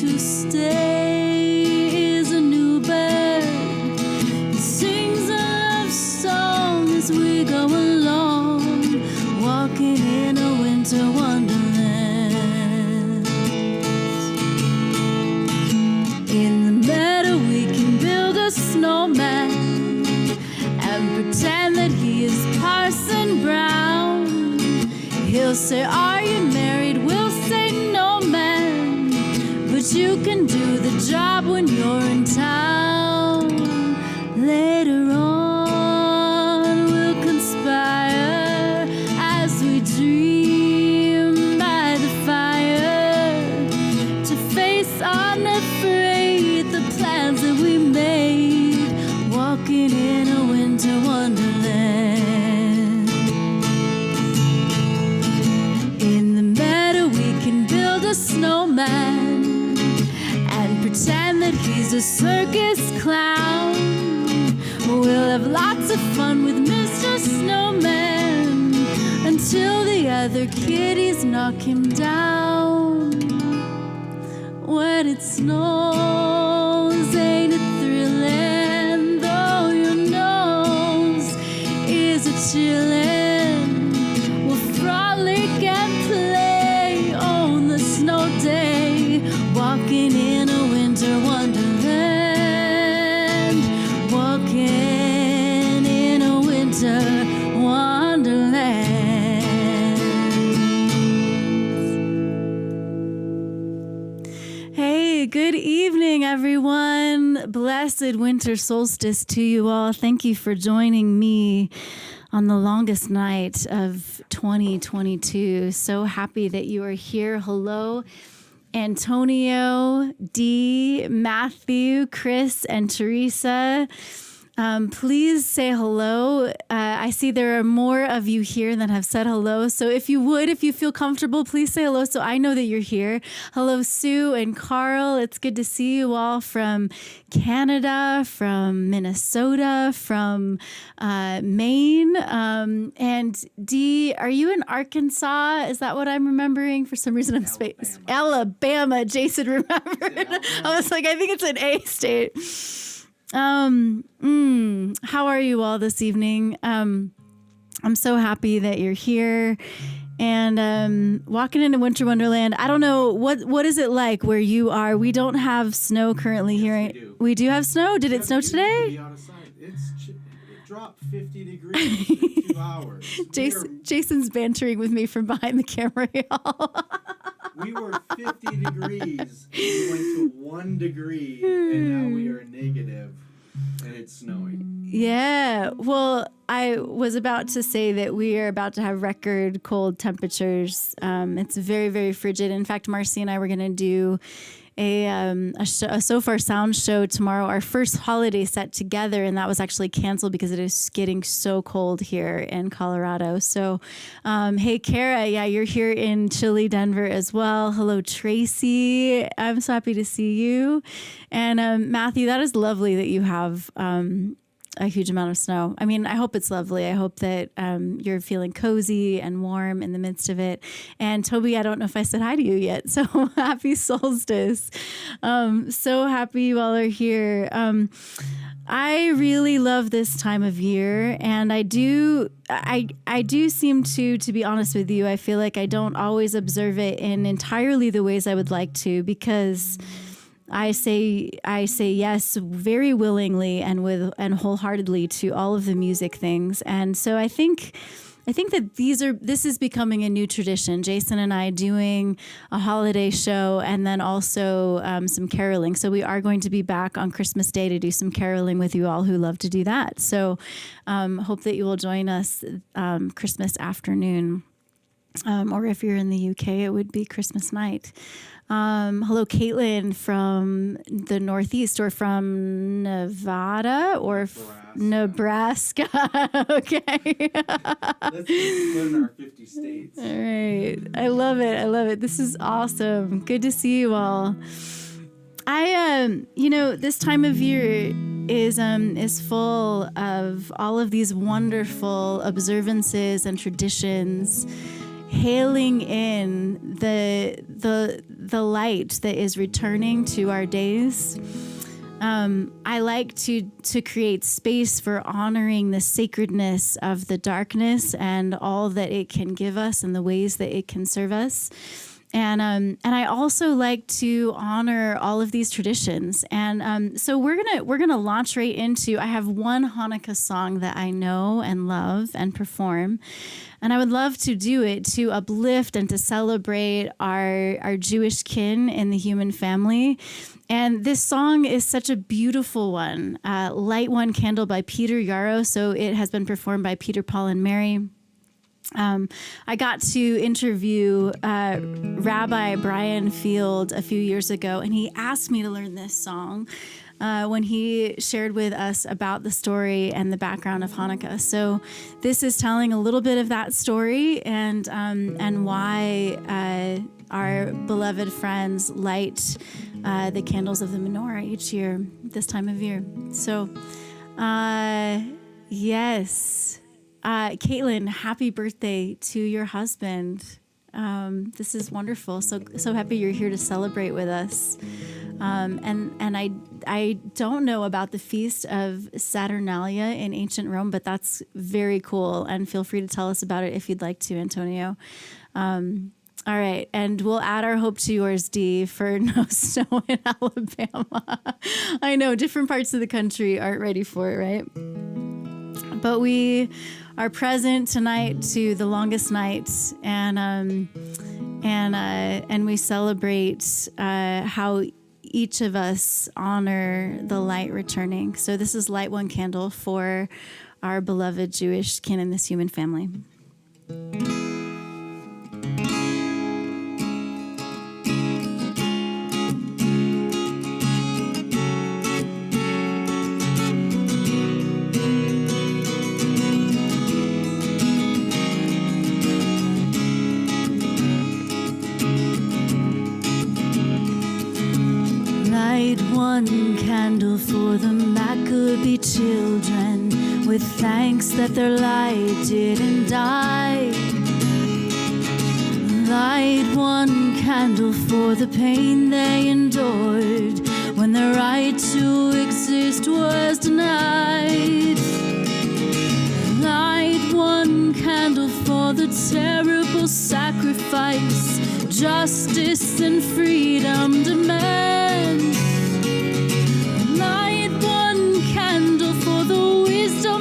to stay is a new bird. It sings a love song as we go along, walking in a winter wonderland. In the meadow we can build a snowman and pretend that he is Parson Brown. He'll say, "Are you married?" We'll say, "No, man," but you can do the job when you're in town. Later on, we'll conspire as we dream by the fire to face unafraid the plans that we made, walking in a winter wonderland. In the meadow we can build a snowman and pretend that he's a circus clown. We'll have lots of fun with Mr. Snowman until the other kitties knock him down. When it snows, ain't it thrilling, though your nose is a chillin'. We'll frolic and play on the snow day, walking in a winter wonderland, walking in a winter wonderland. Hey, good evening, everyone. Blessed winter solstice to you all. Thank you for joining me on the longest night of 2022. So happy that you are here. Hello, Antonio, Dee, Matthew, Chris, and Teresa. Please say hello. I see there are more of you here than have said hello. So if you feel comfortable, please say hello so I know that you're here. Hello, Sue and Carl. It's good to see you all from Canada, from Minnesota, from Maine. And Dee, are you in Arkansas? Is that what I'm remembering? For some reason, I'm Alabama. Jason remembered. I was like, I think it's an A state. How are you all this evening? I'm so happy that you're here and walking into Winter Wonderland. I don't know, what is it like where you are? We don't have snow currently here. We do have snow? Did it snow today? It dropped 50 degrees in 2 hours. Jason's bantering with me from behind the camera, y'all. We were 50 degrees, we went to 1 degree, and now we are negative, and it's snowing. Yeah, well, I was about to say that we are about to have record cold temperatures. It's very, very frigid. In fact, Marcy and I were going to do a So Far Sound show tomorrow, our first holiday set together, and that was actually canceled because it is getting so cold here in Colorado. So, hey, Kara, yeah, you're here in chilly Denver as well. Hello, Tracy. I'm so happy to see you. And Matthew, that is lovely that you have a huge amount of snow. I mean, I hope it's lovely. I hope that you're feeling cozy and warm in the midst of it. And Toby, I don't know if I said hi to you yet. So happy solstice. So happy you all are here. I really love this time of year, and I do seem to be honest with you, I feel like I don't always observe it in entirely the ways I would like to, because I say yes very willingly and wholeheartedly to all of the music things. And so I think that this is becoming a new tradition. Jason and I doing a holiday show and then also some caroling. So we are going to be back on Christmas Day to do some caroling with you all who love to do that. So hope that you will join us Christmas afternoon. Or if you're in the UK, it would be Christmas night. Hello, Caitlin from the Northeast, or from Nevada, or Nebraska. Okay. Let's learn our 50 states. All right. I love it. This is awesome. Good to see you all. This time of year is full of all of these wonderful observances and traditions. hailing in the light that is returning to our days. I like to create space for honoring the sacredness of the darkness and all that it can give us and the ways that it can serve us. And I also like to honor all of these traditions. And so we're gonna launch right into. I have one Hanukkah song that I know and love and perform, and I would love to do it to uplift and to celebrate our Jewish kin in the human family. And this song is such a beautiful one. Light One Candle by Peter Yarrow. So it has been performed by Peter, Paul, and Mary. I got to interview Rabbi Brian Field a few years ago, and he asked me to learn this song when he shared with us about the story and the background of Hanukkah. So this is telling a little bit of that story and why our beloved friends light the candles of the menorah each year, this time of year. So, yes. Caitlin, happy birthday to your husband. This is wonderful. So happy you're here to celebrate with us. And I don't know about the feast of Saturnalia in ancient Rome, but that's very cool. And feel free to tell us about it if you'd like to, Antonio. All right. And we'll add our hope to yours, Dee, for no snow in Alabama. I know different parts of the country aren't ready for it, right? But we are present tonight to the longest night, and we celebrate how each of us honor the light returning. So this is Light One Candle for our beloved Jewish kin in this human family. One candle for the Maccabee children, with thanks that their light didn't die. Light one candle for the pain they endured when their right to exist was denied. Light one candle for the terrible sacrifice justice and freedom demand.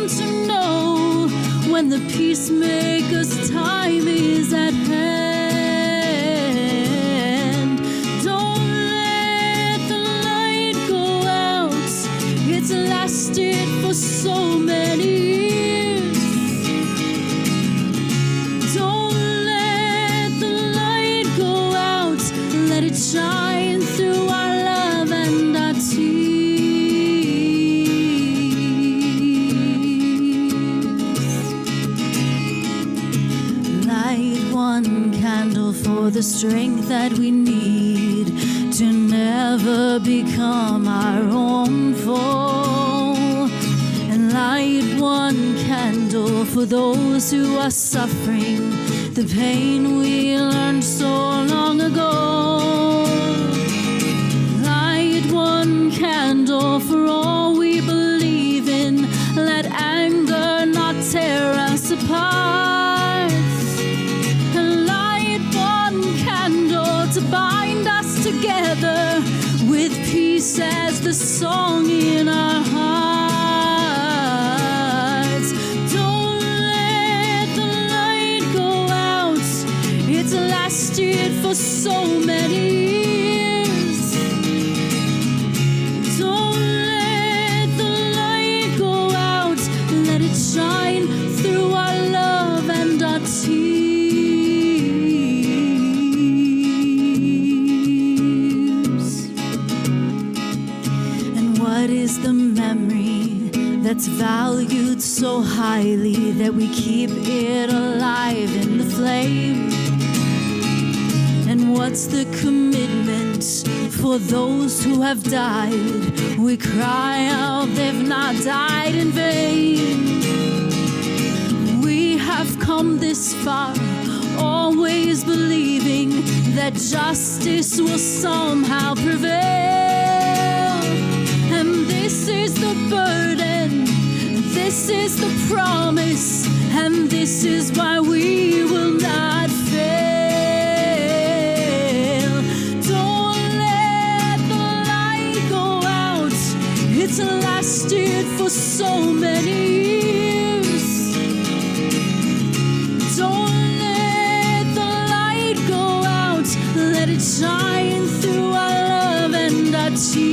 To know when the peacemaker's time is at hand. Don't let the light go out. It's lasted for so many years. Don't let the light go out. Let it shine through our love and our tears. For the strength that we need to never become our own foe, and light one candle for those who are suffering the pain we learned so long ago. Light one candle for all we believe in. Let anger not tear us apart. To bind us together with peace as the song in our hearts. Don't let the light go out. It's lasted for so many years. Don't let the light go out. Let it shine through our love and our tears. What is the memory that's valued so highly that we keep it alive in the flame? And what's the commitment for those who have died? We cry out they've not died in vain. We have come this far, all always believing that justice will somehow prevail. And this is the burden, this is the promise, and this is why we will not fail. Don't let the light go out. It's lasted for so many years. Don't let the light go out. Let it shine through our love and our tears.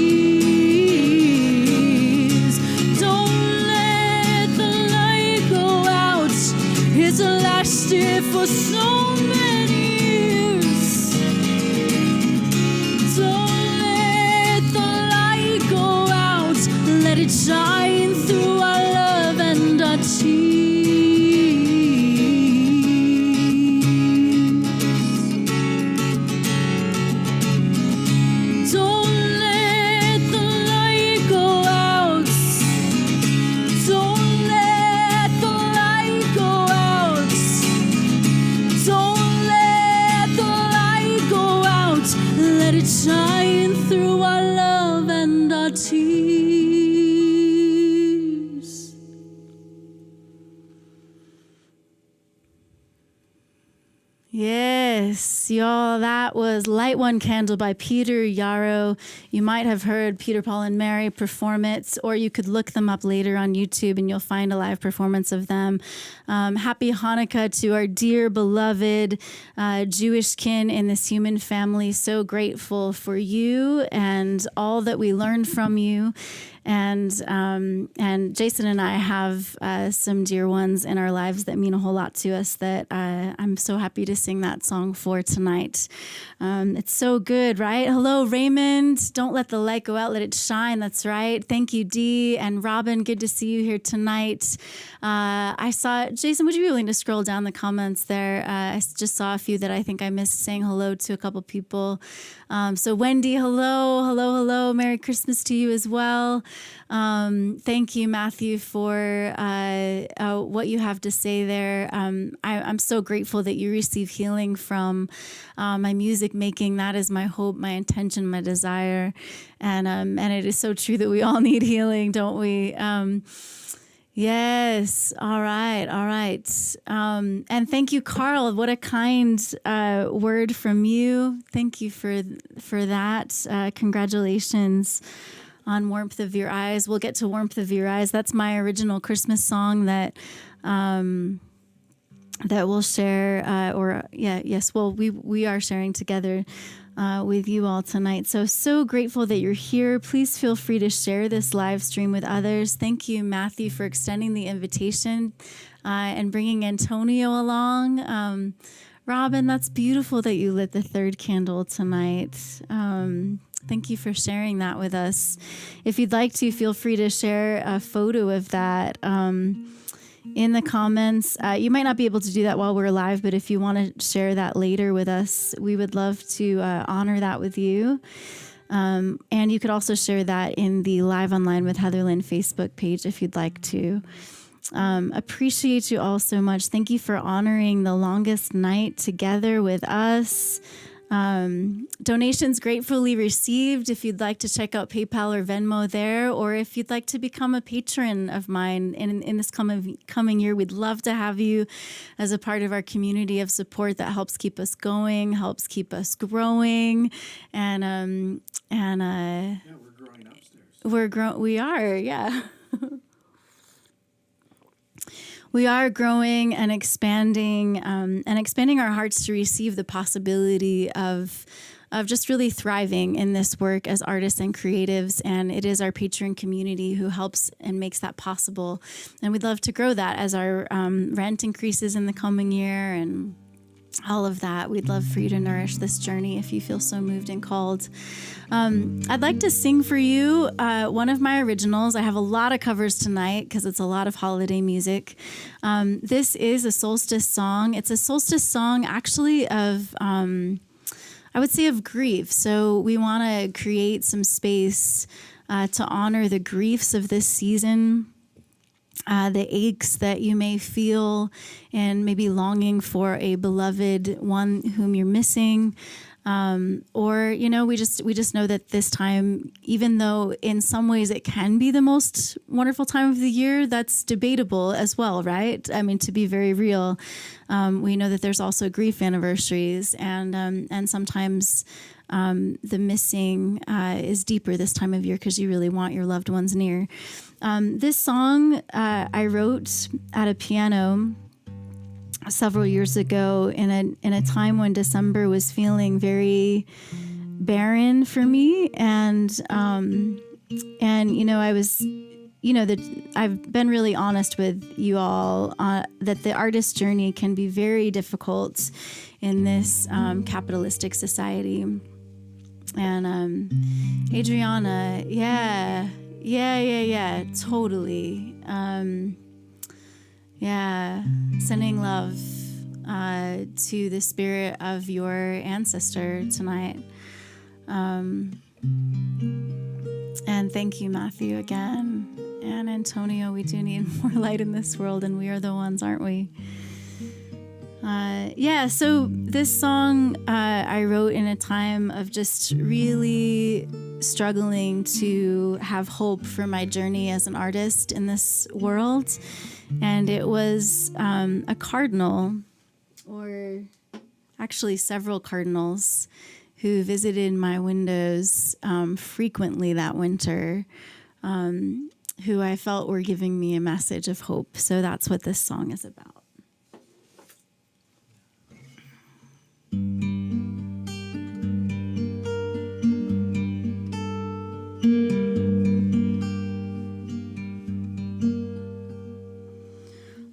Don't let the light go out. It's lasted for so many years. Don't let the light go out. Let it shine through our love and our tears. Don't let the light go out. Don't let the light go out. Don't let the light go out. Let it shine through our love and our tears. Yes, y'all, that was Light One Candle by Peter Yarrow. You might have heard Peter, Paul, and Mary perform it, or you could look them up later on YouTube and you'll find a live performance of them. Happy Hanukkah to our dear, beloved Jewish kin in this human family. So grateful for you and all that we learned from you. And Jason and I have some dear ones in our lives that mean a whole lot to us that I'm so happy to sing that song for tonight. It's so good, right? Hello, Raymond. Don't let the light go out. Let it shine. That's right. Thank you, Dee and Robin. Good to see you here tonight. I saw, Jason, would you be willing to scroll down the comments there? I just saw a few that I think I missed saying hello to a couple people. So Wendy, hello, hello, hello. Merry Christmas to you as well. Thank you, Matthew, for what you have to say there. I'm so grateful that you receive healing from my music making. That is my hope, my intention, my desire. And it is so true that we all need healing, don't we? Yes. All right. All right. And thank you, Carl. What a kind word from you. Thank you for that. Congratulations on Warmth of Your Eyes. We'll get to Warmth of Your Eyes. That's my original Christmas song that we'll share. We are sharing together with you all tonight. So grateful that you're here. Please feel free to share this live stream with others. Thank you, Matthew, for extending the invitation and bringing Antonio along. Robin, that's beautiful that you lit the third candle tonight. Thank you for sharing that with us. If you'd like to, feel free to share a photo of that in the comments. You might not be able to do that while we're live, but if you want to share that later with us, we would love to honor that with you. And you could also share that in the Live Online with Heatherlyn Facebook page if you'd like to. Appreciate you all so much. Thank you for honoring the longest night together with us. Donations gratefully received. If you'd like to check out PayPal or Venmo there, or if you'd like to become a patron of mine in this coming year, we'd love to have you as a part of our community of support that helps keep us going, helps keep us growing, and yeah, we're growing upstairs. We are, yeah. We are growing and expanding our hearts to receive the possibility of just really thriving in this work as artists and creatives. And it is our patron community who helps and makes that possible. And we'd love to grow that as our rent increases in the coming year and all of that. We'd love for you to nourish this journey if you feel so moved and called. I'd like to sing for you one of my originals. I have a lot of covers tonight because it's a lot of holiday music. This is a Solstice song. It's a Solstice song actually of, I would say, of grief. So we want to create some space to honor the griefs of this season. the aches that you may feel, and maybe longing for a beloved one whom you're missing. Or, we just know that this time, even though in some ways it can be the most wonderful time of the year, that's debatable as well, right? I mean, to be very real, we know that there's also grief anniversaries, and sometimes the missing is deeper this time of year because you really want your loved ones near. This song I wrote at a piano several years ago in a time when December was feeling very barren for me, and I was, that I've been really honest with you all that the artist journey can be very difficult in this capitalistic society. And Adriana, yeah, totally. Sending love to the spirit of your ancestor tonight. And thank you, Matthew, again. And Antonio, we do need more light in this world, and we are the ones, aren't we? So this song I wrote in a time of just really struggling to have hope for my journey as an artist in this world. And it was a cardinal, or actually several cardinals, who visited my windows frequently that winter, who I felt were giving me a message of hope. So that's what this song is about.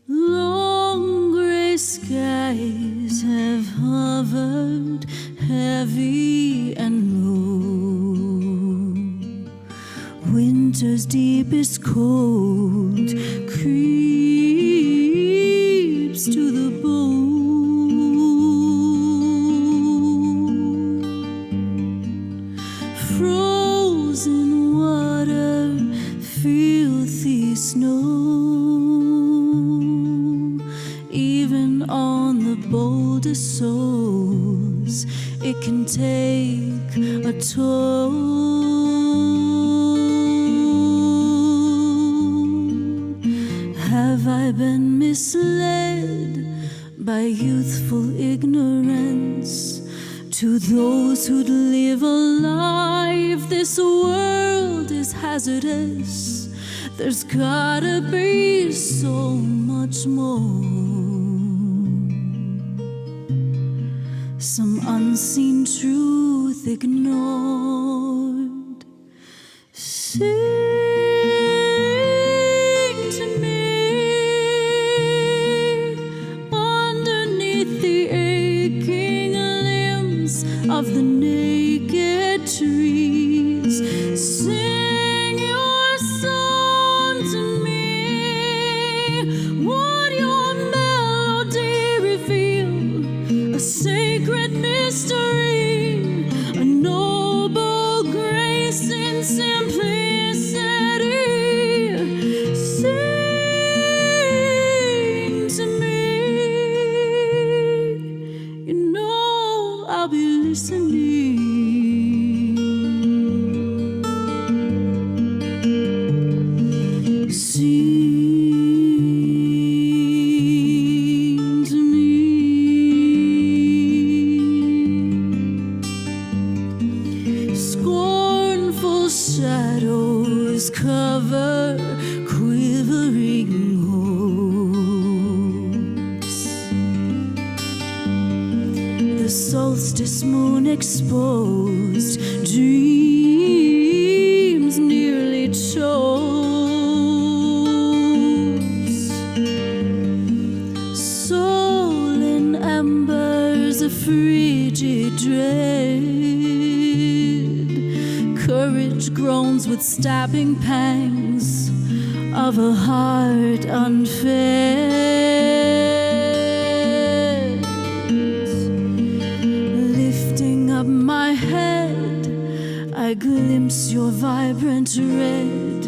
Long gray skies have hovered heavy and low. Winter's deepest cold creeps to the bone. Frozen water, filthy snow. Even on the boldest souls, it can take a toll. Have I been misled by youthful ignorance? To those who'd live a life, this world is hazardous. There's gotta be so much more. Some unseen truth ignored. Sing to me underneath the aching limbs of the naked trees. Sing your song to me. Would your melody reveal a sacred mystery, a noble grace in simplicity? Sing to me. You know I'll be listening. Sing to me. Scornful shadows cover quivering hopes. The solstice moon exposed, dreams nearly chose. Soul in embers of frigid dread. Courage groans with stabbing pangs of a heart unfed. Lifting up my head, I glimpse your vibrant red,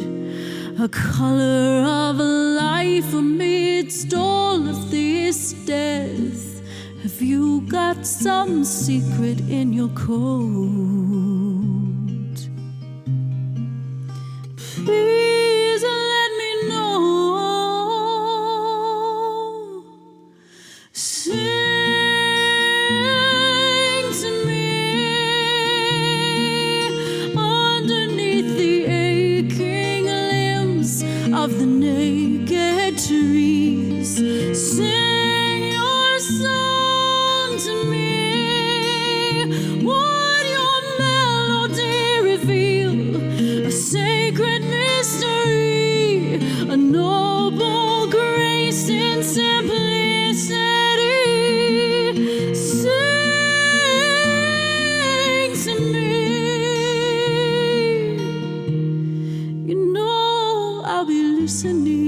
a color of light. life amidst all of this death? Have you got some secret in your coat? Please let me know. Sing to me underneath the aching limbs of the naked trees. Sing your song to me. Would your melody reveal a sacred mystery, a noble grace in simplicity? Sing to me. You know I'll be listening.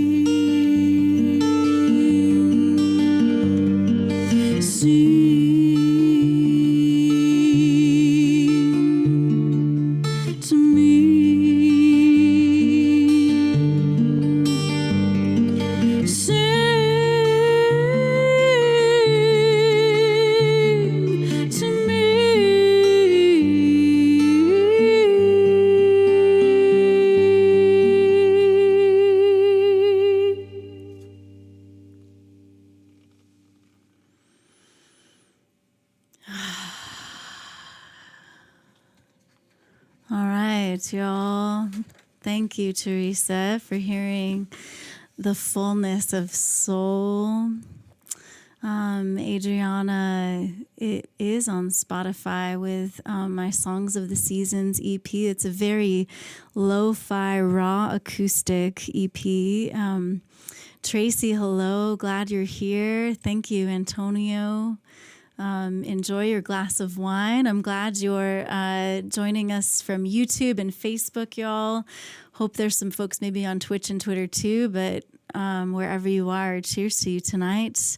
Sing to me. Sing to me. All right, y'all. Thank you, Teresa, for hearing the fullness of soul. Adriana, it is on Spotify with my Songs of the Seasons EP. It's a very lo-fi, raw acoustic EP. Tracy, hello. Glad you're here. Thank you, Antonio. Enjoy your glass of wine. I'm glad you're joining us from YouTube and Facebook, y'all. Hope there's some folks maybe on Twitch and Twitter too, but wherever you are, cheers to you tonight.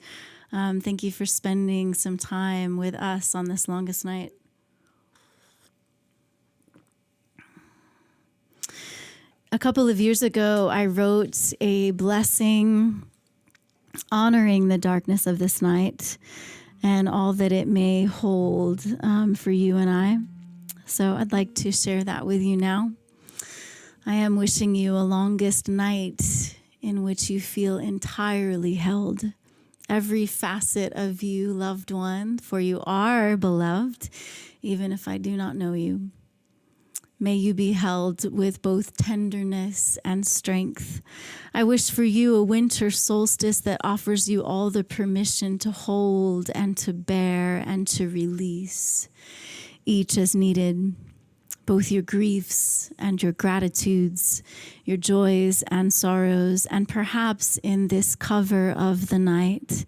Thank you for spending some time with us on this longest night. A couple of years ago, I wrote a blessing honoring the darkness of this night and all that it may hold for you and I. So I'd like to share that with you now. I am wishing you a longest night in which you feel entirely held. Every facet of you, loved one, for you are beloved, even if I do not know you. May you be held with both tenderness and strength. I wish for you a winter solstice that offers you all the permission to hold and to bear and to release, each as needed, both your griefs and your gratitudes, your joys and sorrows, and perhaps in this cover of the night,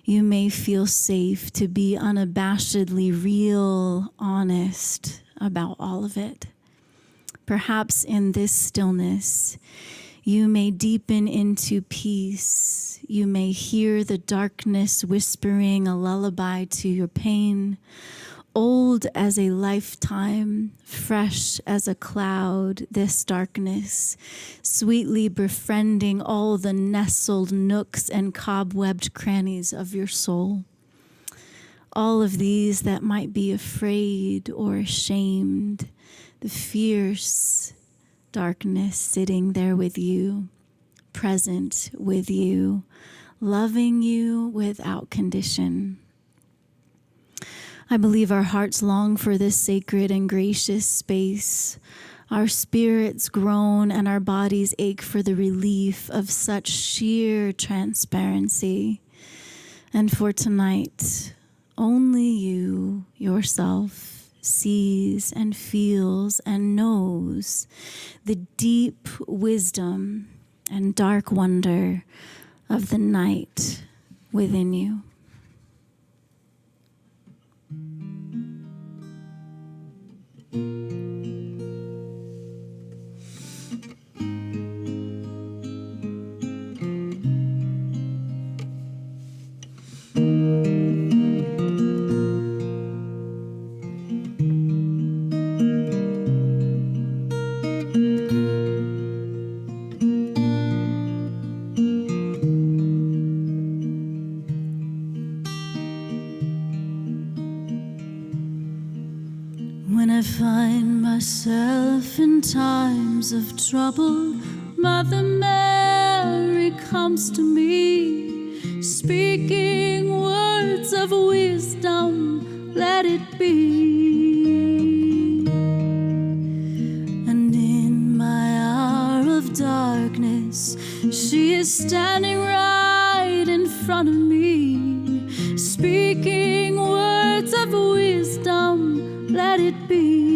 you may feel safe to be unabashedly real, honest about all of it. Perhaps in this stillness, you may deepen into peace. You may hear the darkness whispering a lullaby to your pain, old as a lifetime, fresh as a cloud, this darkness, sweetly befriending all the nestled nooks and cobwebbed crannies of your soul. All of these that might be afraid or ashamed, the fierce darkness sitting there with you, present with you, loving you without condition. I believe our hearts long for this sacred and gracious space. Our spirits groan and our bodies ache for the relief of such sheer transparency. And for tonight, only you, yourself, sees and feels and knows the deep wisdom and dark wonder of the night within you. times of trouble, Mother Mary comes to me, speaking words of wisdom, let it be. And in my hour of darkness, she is standing right in front of me, speaking words of wisdom, let it be.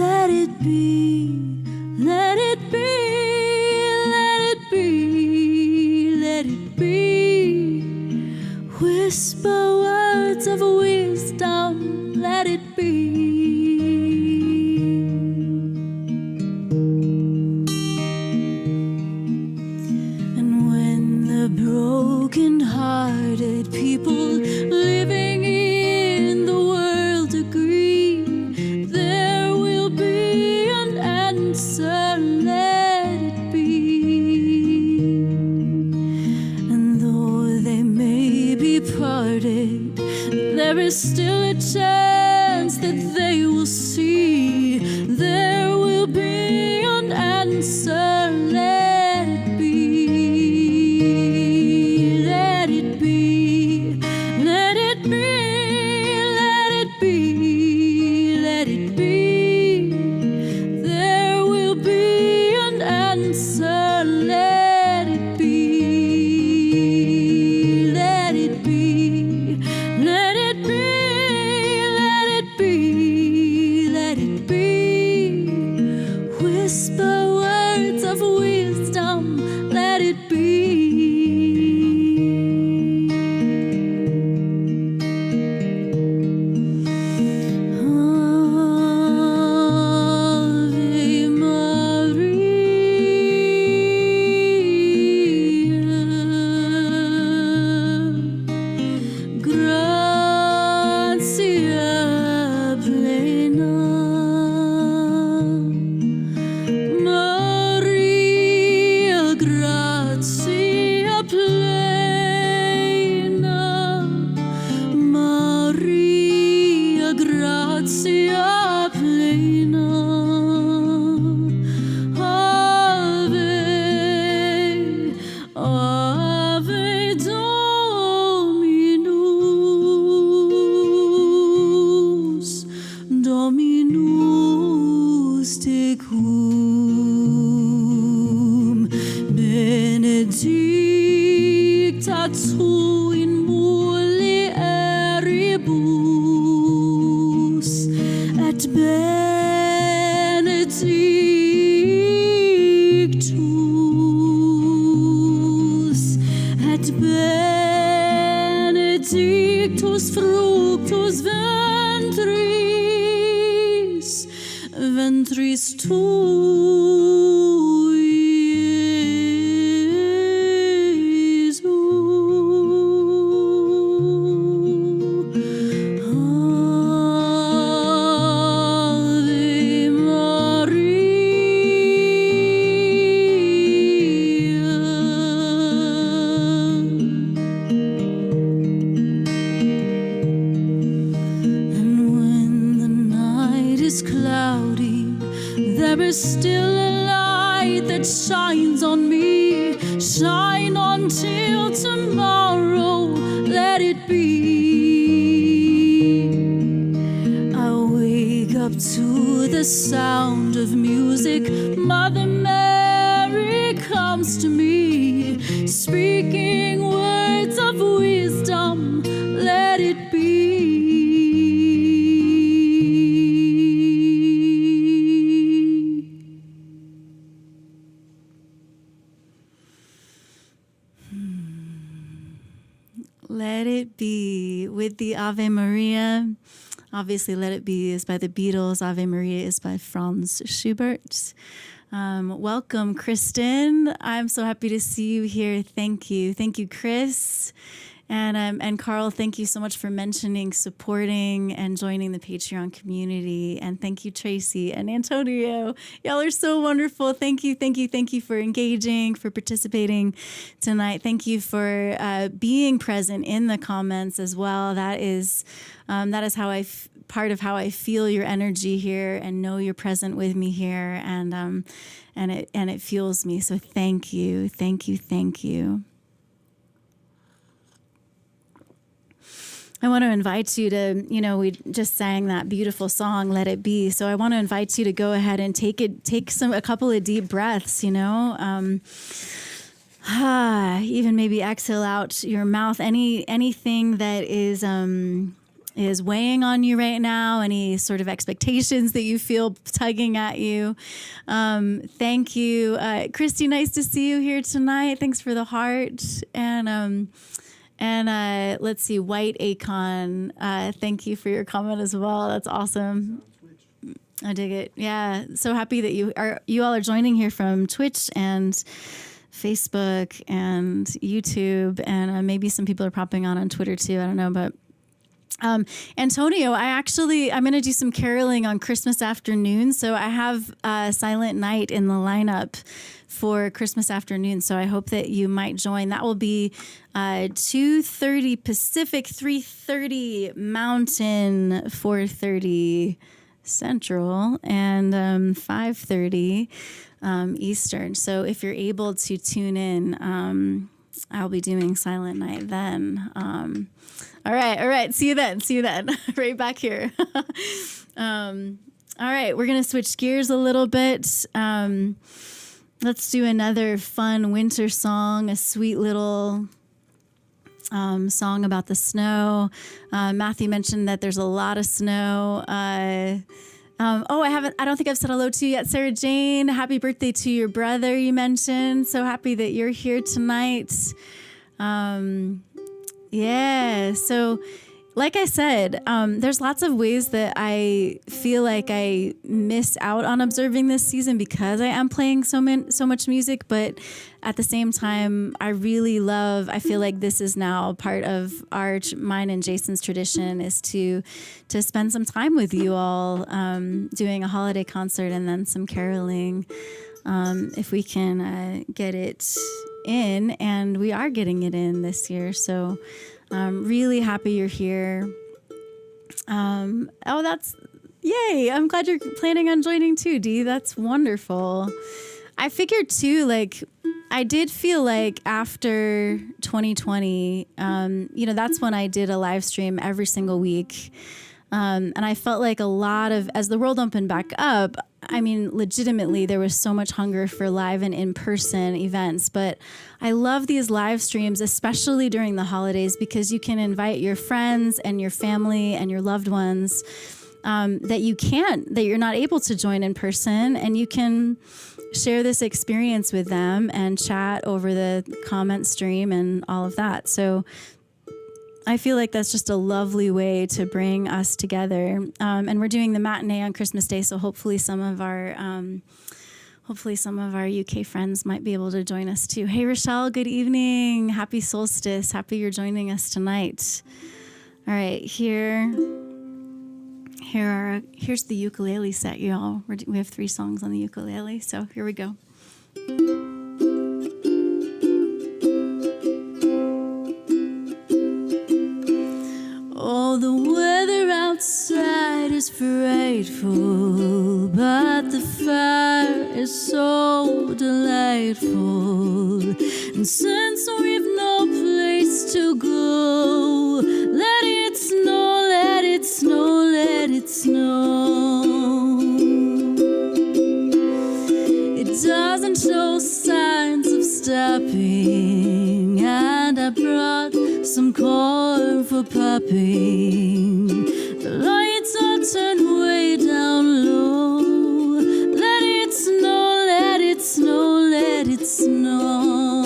Let it be, let it be, let it be, let it be. Whisper words of wisdom, let it be. And when the broken-hearted people living in the world agree, there will be an answer, let it be. And though they may be parted, there is still a chance that they will see. There will be an answer, let it be. Let it be, let it be, let it be, let it be. There will be an answer, let it be. Let it be, let it be, let it be, let it be. Whisper words of wisdom, let it be. Ave Maria, gratia plena. Maria, gratia plena. Maria, gratia plena. Ave, Ave Dominus, Dominus tecum, benedicta tu in mulieribus, et benedictus, et benedictus fructus ventris, ventris tui, Iesu. Ave Maria. And when the night is cloudy, there is still a light that shines on me. Shine on till tomorrow, let it be. I wake up to the sound of music. Mother Mary comes to me, speaking words of wisdom, let it be. Let It Be with the Ave Maria. Obviously, Let It Be is by the Beatles. Ave Maria is by Franz Schubert. Welcome, Kristen. I'm so happy to see you here. Thank you. Thank you, Chris. And Carl, thank you so much for mentioning, supporting, and joining the Patreon community. And thank you, Tracy and Antonio. Y'all are so wonderful. Thank you for engaging, for participating tonight. Thank you for being present in the comments as well. That is how part of how I feel your energy here and know you're present with me here, and it fuels me. So thank you. I want to invite you to, we just sang that beautiful song, Let It Be. So I want to invite you to go ahead and take a couple of deep breaths, even maybe exhale out your mouth, anything that is weighing on you right now, any sort of expectations that you feel tugging at you. Thank you. Christy, nice to see you here tonight. Thanks for the heart. And let's see, White Acon, thank you for your comment as well. That's awesome. I dig it. Yeah, so happy that you all are joining here from Twitch and Facebook and YouTube, and maybe some people are popping on Twitter too. I don't know, but Antonio, I'm going to do some caroling on Christmas afternoon. So I have Silent Night in the lineup for Christmas afternoon. So I hope that you might join. That will be 2:30 Pacific, 3:30 Mountain, 4:30 Central, and 5:30 Eastern. So if you're able to tune in, I'll be doing Silent Night then. All right. See you then. Right back here. All right. We're going to switch gears a little bit. Let's do another fun winter song, a sweet little song about the snow. Matthew mentioned that there's a lot of snow. I don't think I've said hello to you yet. Sarah Jane, happy birthday to your brother you mentioned. So happy that you're here tonight. Yeah. So like I said, there's lots of ways that I feel like I miss out on observing this season because I am playing so much music. But at the same time, I feel like this is now part of mine and Jason's tradition is to spend some time with you all, doing a holiday concert and then some caroling, if we can get it in. And we are getting it in this year. So I'm really happy you're here. Yay. I'm glad you're planning on joining too, Dee. That's wonderful. I figured too, I did feel like after 2020, that's when I did a live stream every single week. And I felt like as the world opened back up, legitimately, there was so much hunger for live and in-person events. But I love these live streams, especially during the holidays, because you can invite your friends and your family and your loved ones that you're not able to join in person, and you can share this experience with them and chat over the comment stream and all of that. So I feel like that's just a lovely way to bring us together. And we're doing the matinee on Christmas Day, so hopefully some of our UK friends might be able to join us too. Hey, Rochelle, good evening. Happy Solstice. Happy you're joining us tonight. All right, here's the ukulele set, y'all. We have 3 songs on the ukulele, so here we go. Oh, the weather outside is frightful, but the fire is so delightful. And since we've no place to go, let it snow, let it snow, let it snow. It doesn't show signs of stopping, and I brought some corn for popping. The lights are turned way down low. Let it snow, let it snow, let it snow.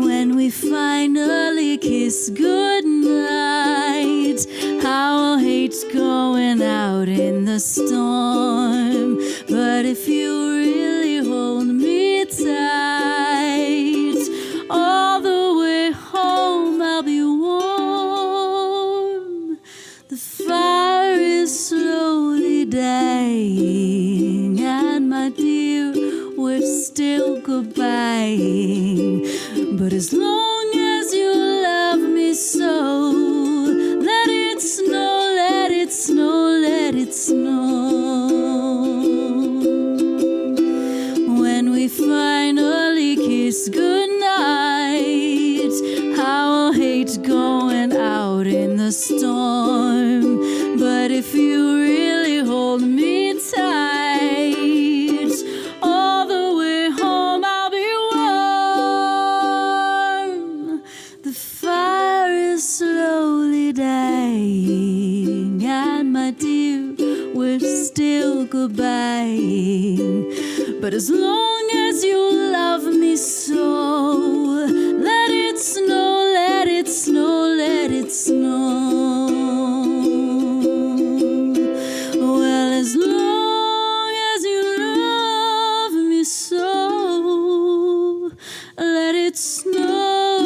When we finally kiss goodnight, how I hate going out in the storm. But if you really hold me tight, all the let it snow. When we finally kiss goodnight, how I'll hate going out in the storm. But if you really hold me tight, all the way home I'll be warm. The fire is slowly dying, and my dear, we're still goodbye. But as long as you love me so, let it snow, let it snow, let it snow. Well, as long as you love me so, let it snow,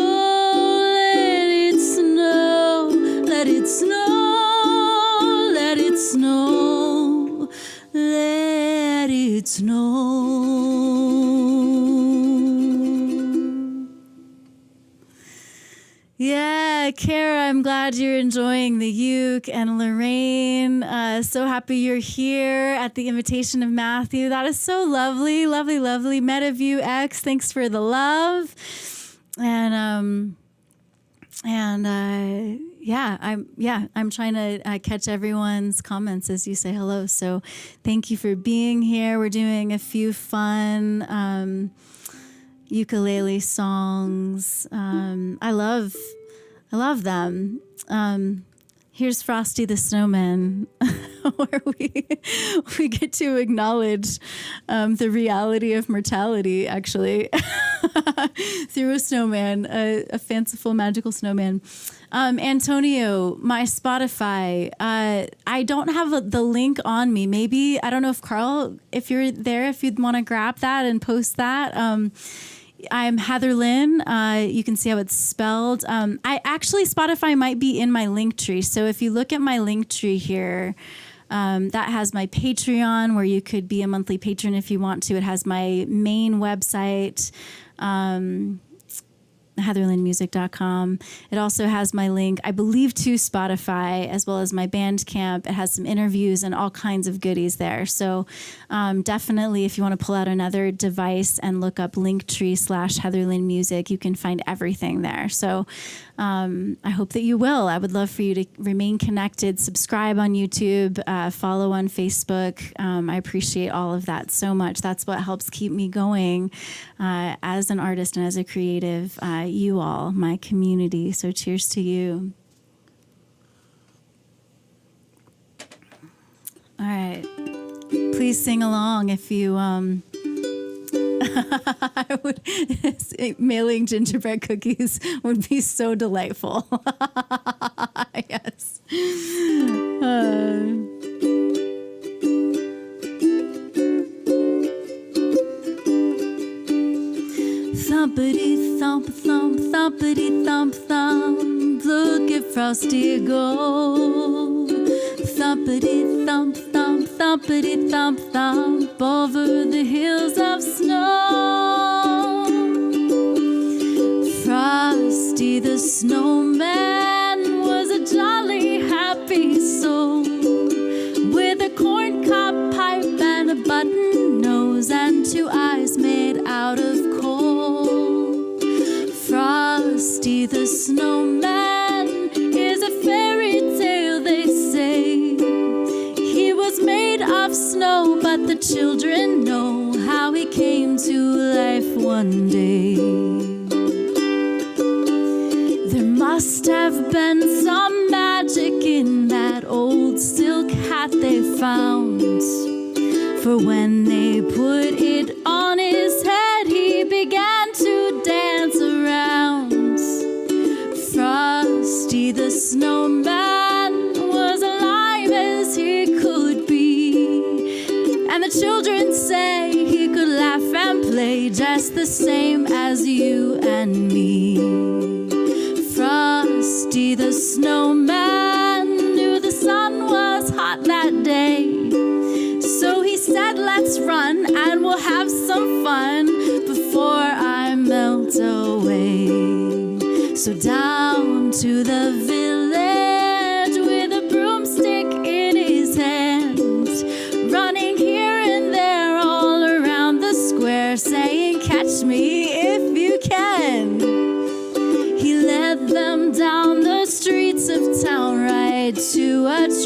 let it snow, let it snow, let it snow, let it snow. Yeah, Kara, I'm glad you're enjoying the uke, and Lorraine, so happy you're here at the invitation of Matthew. That is so lovely, lovely, lovely. Metaview X, thanks for the love. And I'm trying to catch everyone's comments as you say hello. So thank you for being here. We're doing a few fun ukulele songs. I love them. Here's Frosty the Snowman, where we get to acknowledge the reality of mortality, actually, through a snowman, a fanciful, magical snowman. Antonio, my Spotify, I don't have the link on me. Maybe, I don't know if Carl, if you're there, if you'd want to grab that and post that. I'm Heatherlyn. You can see how it's spelled. Spotify might be in my link tree. So if you look at my link tree here, that has my Patreon, where you could be a monthly patron if you want to. It has my main website, heatherlynmusic.com. It also has my link, I believe, to Spotify, as well as my Bandcamp. It has some interviews and all kinds of goodies there. So definitely, if you want to pull out another device and look up Linktree/Heatherlyn Music, you can find everything there. So I hope that you will. I would love for you to remain connected, subscribe on YouTube, follow on Facebook. I appreciate all of that so much. That's what helps keep me going as an artist and as a creative. You all, my community. So cheers to you. All right. Please sing along if you I would mailing gingerbread cookies would be so delightful. Yes. Thumpity thump thump, thumpity thump thump, look at Frosty go. Thumpity thump thump, thumpity thump thump, over the hills of snow. Frosty the snowman was a jolly happy soul, with a corncob pipe and a button nose and two eyes made out of coal. Frosty the snowman is a fairy tale, they say. He was made of snow, but the children know how he came to life one day. There must have been some magic in that old silk hat they found, for when they put it on his head, he began to dance around. Frosty the snowman was alive as he could be, and the children say he could laugh and play just the same as you and me. Frosty the snowman knew the sun was hot that day, so he said, let's run and we'll have some fun before I melt away. So down to the village with a broomstick in his hand,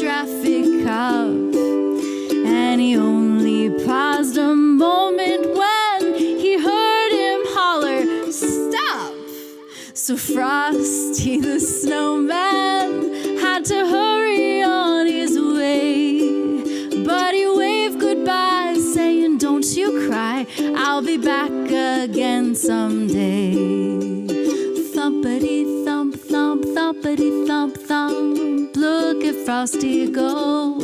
traffic cop, and he only paused a moment when he heard him holler, "Stop!" So Frosty the Snowman had to hurry on his way, but he waved goodbye, saying, "Don't you cry, I'll be back again someday." Thumpity thump thump, thumpity thump thump, look at Frosty go.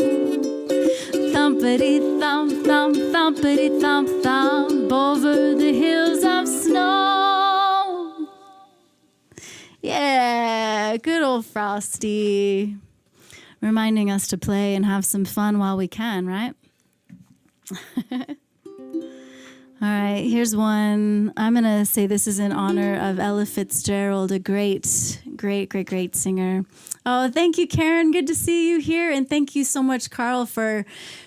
Thumpity thump thump, thumpity thump thump, over the hills of snow. Yeah, good old Frosty. Reminding us to play and have some fun while we can, right? All right, here's one. I'm going to say this is in honor of Ella Fitzgerald, a great singer. Oh, thank you, Karen. Good to see you here. And thank you so much, Carl, for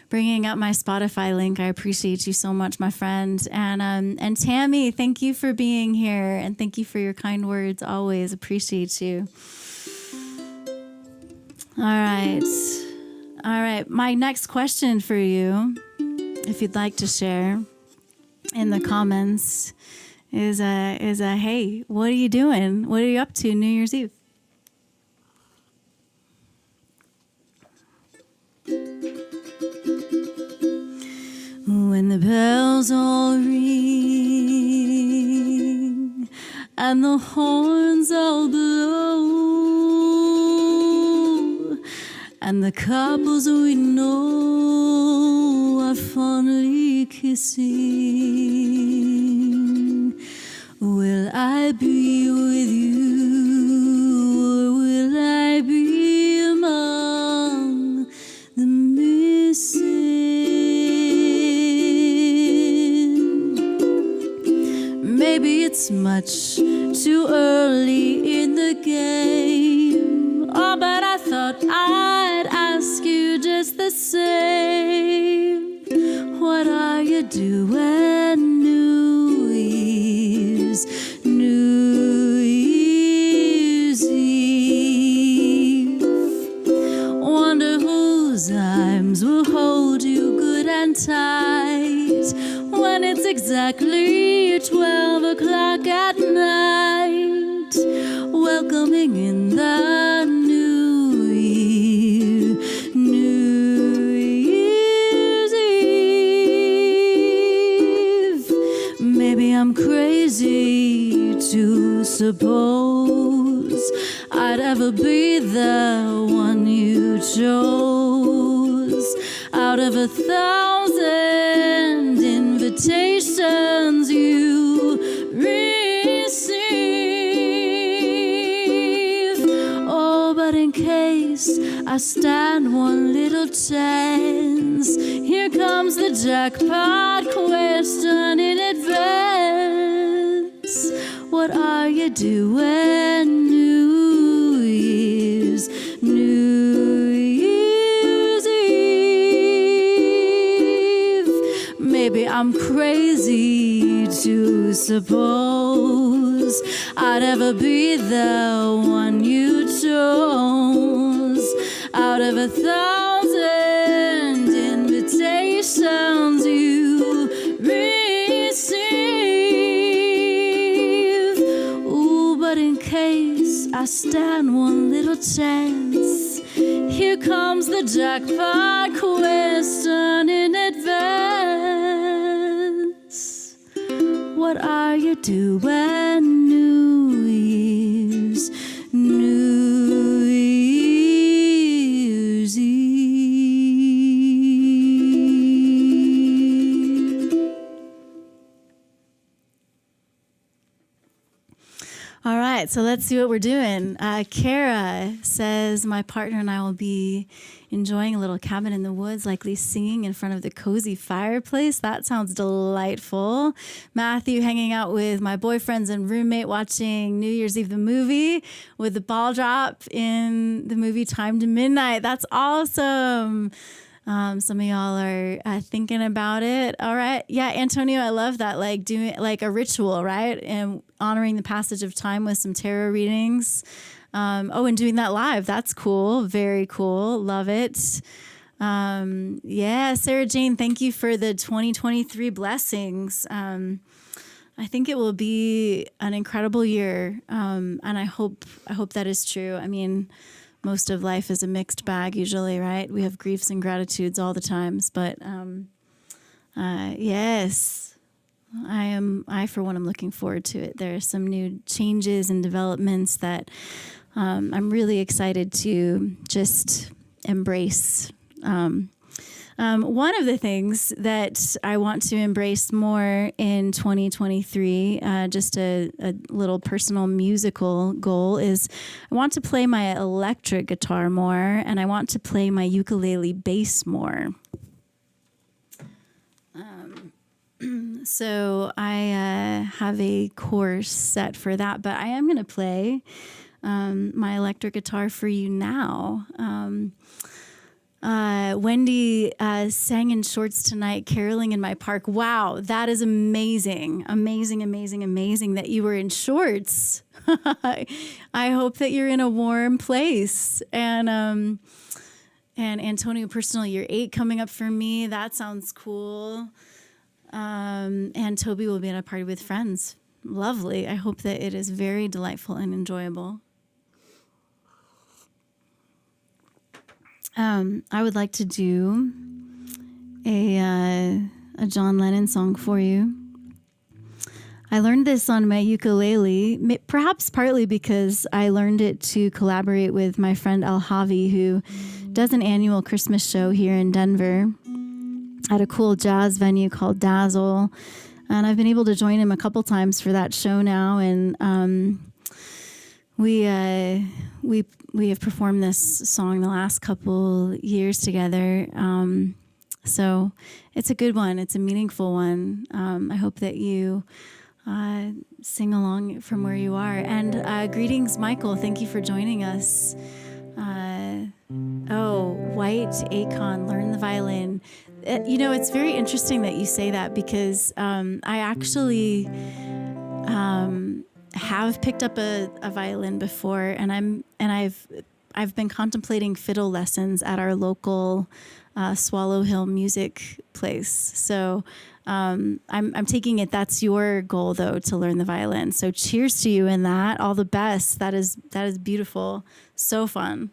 bringing up my Spotify link. I appreciate you so much, my friend. And Tammy, thank you for being here. And thank you for your kind words. Always appreciate you. All right. My next question for you, if you'd like to share in the comments, is hey, what are you doing? What are you up to New Year's Eve? When the bells all ring and the horns all blow, and the couples we know are fondly kissing, will I be with you, or will I be among the missing? Maybe it's much too early in the game, oh, but I thought I'd ask you just the same. What are you doing New Year's Eve? Wonder whose arms will hold you good and tight when it's exactly 12 o'clock at night, welcoming in the new year, New Year's Eve. Maybe I'm crazy to suppose I'd ever be the one you chose out of 1,000 invitations you receive. Oh, but in case I stand one little chance, here comes the jackpot question in advance. What are you doing New Year's Eve? Maybe I'm crazy to suppose I'd ever be the one you chose out of 1,000 invitations you receive. Ooh, but in case I stand one little chance, here comes the jackpot question in advance. What are you doing New Year's Eve? All right, so let's see what we're doing. Kara says, my partner and I will be enjoying a little cabin in the woods, likely singing in front of the cozy fireplace. That sounds delightful. Matthew, hanging out with my boyfriends and roommate, watching New Year's Eve the movie with the ball drop in the movie Time to Midnight. That's awesome. Some of y'all are thinking about it. All right. Yeah, Antonio, I love that. Like doing like a ritual, right? And honoring the passage of time with some tarot readings. And doing that live. That's cool. Very cool. Love it. Sarah Jane, thank you for the 2023 blessings. I think it will be an incredible year. And I hope that is true. I mean, most of life is a mixed bag usually, right? We have griefs and gratitudes all the times, but, yes, I for one am looking forward to it. There are some new changes and developments that, I'm really excited to just embrace. One of the things that I want to embrace more in 2023, just a little personal musical goal, is I want to play my electric guitar more, and I want to play my ukulele bass more. So I have a course set for that, but I am going to play my electric guitar for you now. Wendy sang in shorts tonight, caroling in my park. Wow, that is amazing. Amazing, amazing, amazing that you were in shorts. I hope that you're in a warm place. And Antonio, personal year 8 coming up for me. That sounds cool. And Toby will be at a party with friends. Lovely. I hope that it is very delightful and enjoyable. I would like to do a John Lennon song for you. I learned this on my ukulele, perhaps partly because I learned it to collaborate with my friend Al Javi, who does an annual Christmas show here in Denver at a cool jazz venue called Dazzle. And I've been able to join him a couple times for that show now. And we have performed this song the last couple years together. So it's a good one. It's a meaningful one. I hope that you sing along from where you are. And greetings, Michael. Thank you for joining us. White Acon, learn the violin. It's very interesting that you say that because I actually have picked up a violin before, and I've been contemplating fiddle lessons at our local Swallow Hill music place. So I'm taking it that's your goal though, to learn the violin. So cheers to you in that. All the best. That is beautiful. So fun.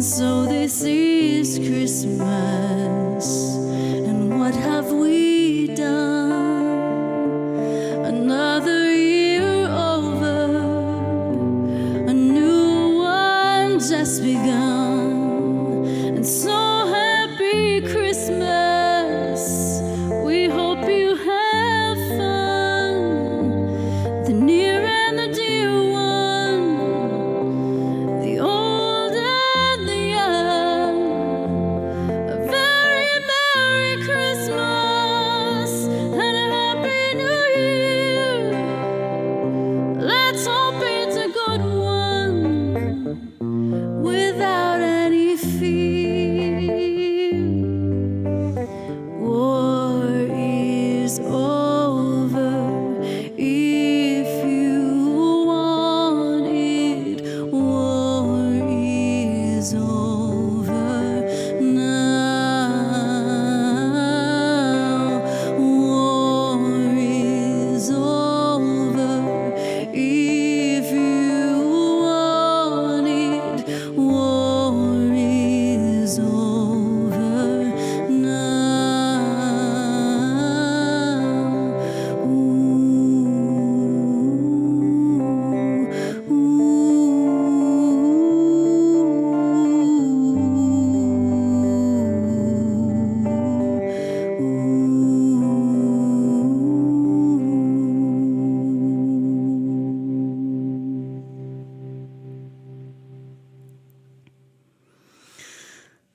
And so this is Christmas, and what have we done? Another year over, a new one just begun. And so happy Christmas, we hope you have fun. The near and the dear one, the old and the young, a very Merry Christmas and a Happy New Year. Let's hope it's a good one without any fear. War is over if you want it. War is over now. War is over if you want it. War is over now.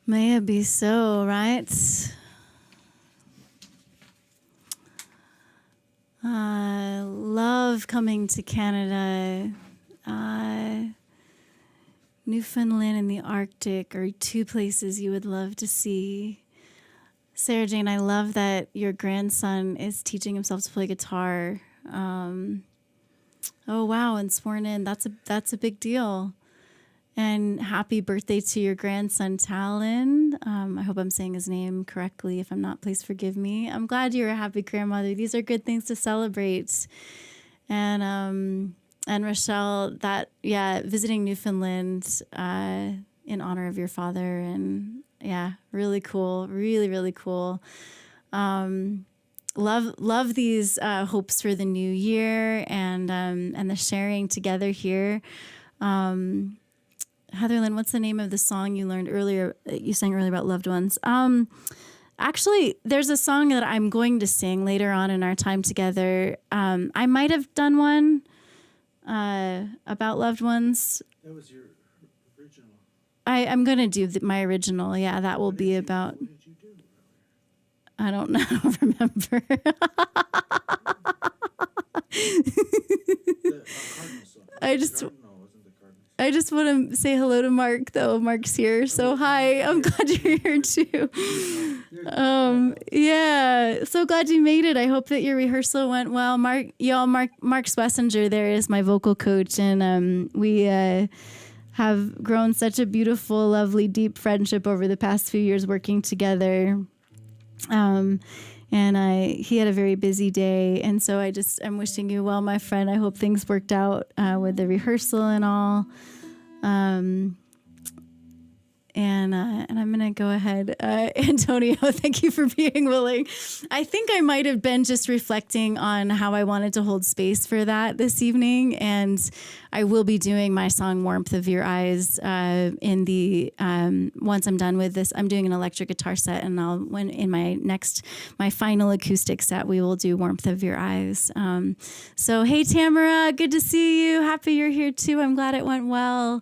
May it be so, right? I love coming to Canada. Newfoundland and the Arctic are two places you would love to see. Sarah Jane, I love that your grandson is teaching himself to play guitar. Oh wow, and sworn in. That's a big deal. And happy birthday to your grandson, Talon. I hope I'm saying his name correctly. If I'm not, please forgive me. I'm glad you're a happy grandmother. These are good things to celebrate. And Rochelle, visiting Newfoundland in honor of your father. And yeah, really cool. Really, really cool. Love these hopes for the new year and the sharing together here. Heatherlyn, what's the name of the song you sang earlier about loved ones? Actually, there's a song that I'm going to sing later on in our time together. I might have done one about loved ones. That was your original. I'm going to do my original. Yeah, that will be about... What did you do? I don't know. I don't remember. The Cardinal song. I just... No, it wasn't the Cardinals. I just want to say hello to Mark, though. Mark's here. So hi, I'm glad you're here too. Yeah, so glad you made it. I hope that your rehearsal went well. Mark Swessinger there is my vocal coach, and we have grown such a beautiful, lovely, deep friendship over the past few years working together. He had a very busy day, and so I'm wishing you well, my friend. I hope things worked out with the rehearsal and all. And I'm going to go ahead. Antonio, thank you for being willing. I think I might have been just reflecting on how I wanted to hold space for that this evening. And I will be doing my song Warmth of Your Eyes once I'm done with this. I'm doing an electric guitar set, and my final acoustic set, we will do Warmth of Your Eyes. So, hey, Tamara, good to see you. Happy you're here too. I'm glad it went well.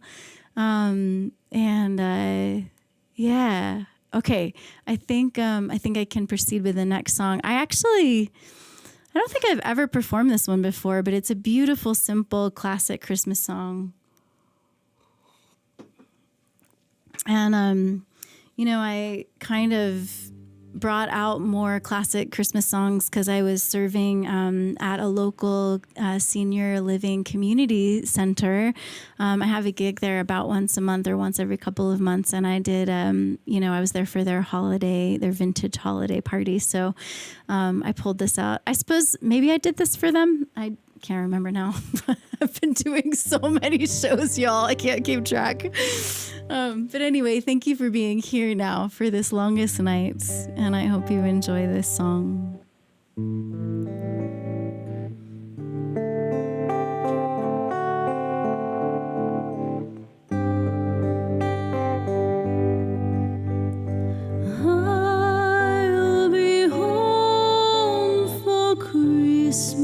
Yeah. Okay. I think I can proceed with the next song. I don't think I've ever performed this one before, but it's a beautiful, simple, classic Christmas song. And, I kind of brought out more classic Christmas songs because I was serving at a local senior living community center. I have a gig there about once a month or once every couple of months, and I did, I was there for their vintage holiday party. So I pulled this out. I suppose maybe I did this for them. I can't remember now. I've been doing so many shows, y'all. I can't keep track. But anyway, thank you for being here now for this longest night. And I hope you enjoy this song. I'll be home for Christmas.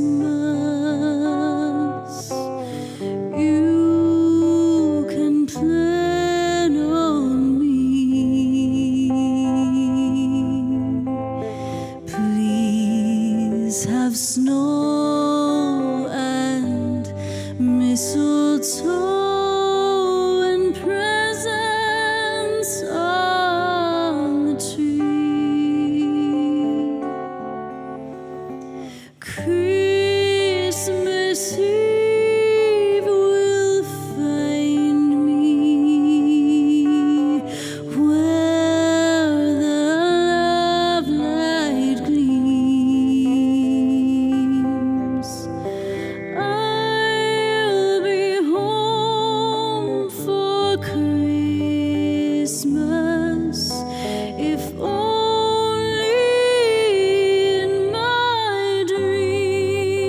You can plan on me. Please have snow and mistletoe and presents on the tree. Christmas Eve will find me where the love light gleams. I'll be home for Christmas, if only in my dreams.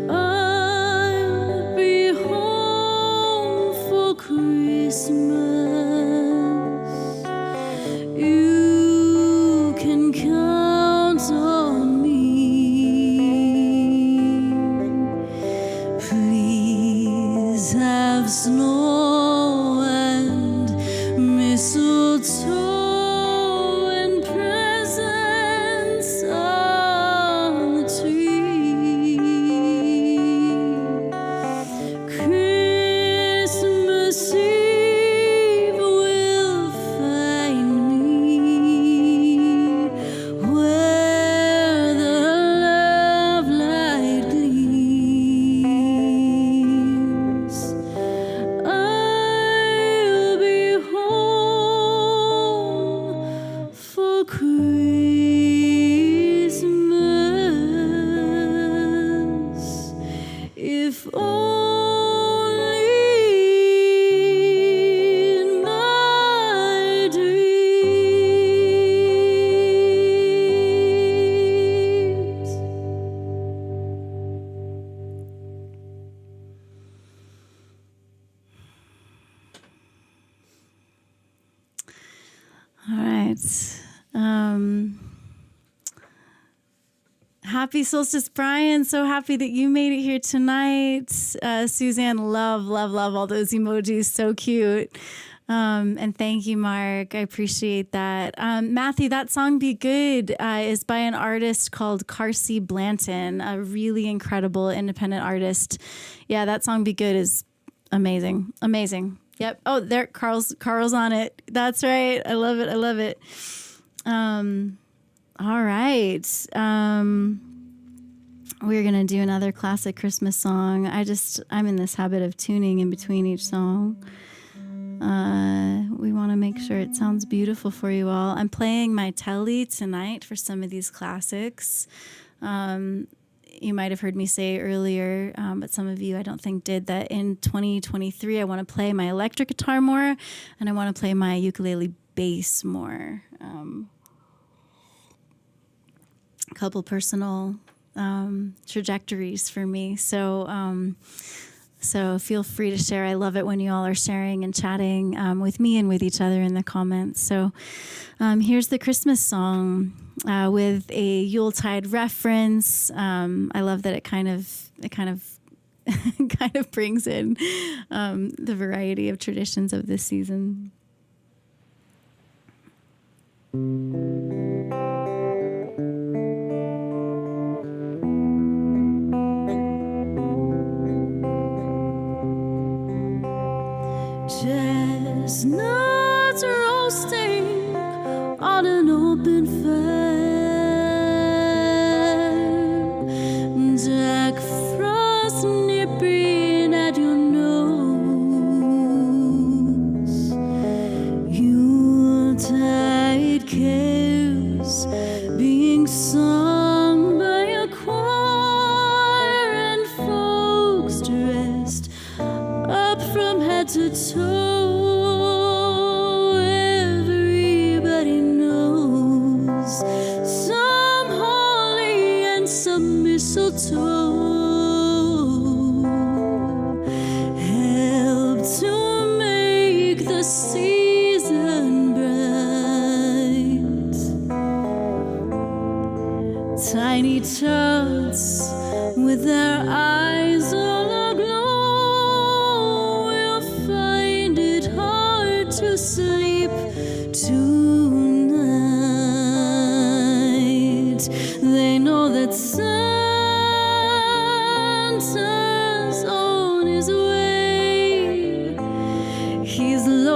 I'll be home for Christmas. You can count on me. Please have snow and mistletoe and presents on the tree. Christmas Eve will find me where the love light gleams. I'll be home for Christmas, if only in my dreams. All right. Happy Solstice, Brian. So happy that you made it here tonight. Suzanne, love all those emojis. So cute. And thank you, Mark. I appreciate that. Matthew, that song Be Good is by an artist called Carsey Blanton, a really incredible independent artist. Yeah, that song Be Good is amazing. Amazing. Yep. Oh, there, Carl's on it. That's right. I love it. All right. We're going to do another classic Christmas song. I'm in this habit of tuning in between each song. We want to make sure it sounds beautiful for you all. I'm playing my telly tonight for some of these classics. You might have heard me say earlier, but some of you I don't think did, that in 2023 I want to play my electric guitar more, and I want to play my ukulele bass more. A couple personal trajectories for me. So feel free to share. I love it when you all are sharing and chatting with me and with each other in the comments. So here's the Christmas song with a Yuletide reference. I love that it kind of brings in the variety of traditions of this season. Chestnuts roasting on an open fire, Jack Frost nipping at your nose, Yuletide carols being sung by a choir.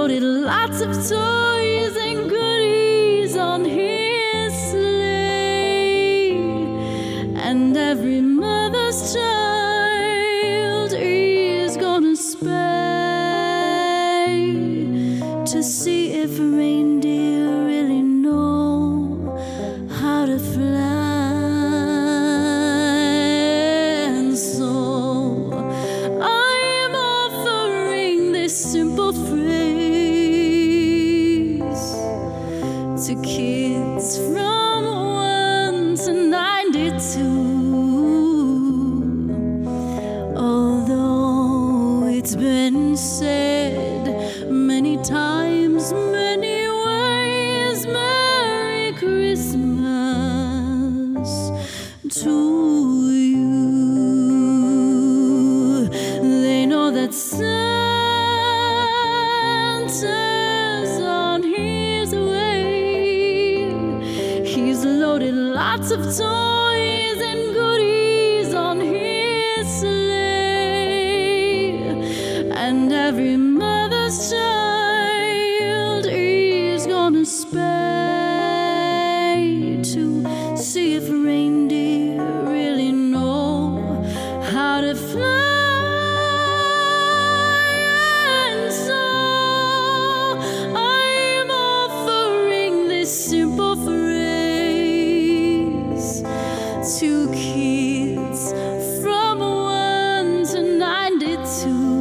loaded lots of toys and goodies on his sleigh, and every mother's child is gonna spy to see if reindeer really know how to fly. And so I am offering this simple phrase to kids from 1 to 92. Although it's been said many times, many ways, Merry Christmas to you. They know that Santa's on his way. He's loaded lots of toys and goodies on his sleigh, and every mother's child is gonna spy to see if reindeer really know how to fly. And so I'm offering this simple phrase to kids from 1 to 92.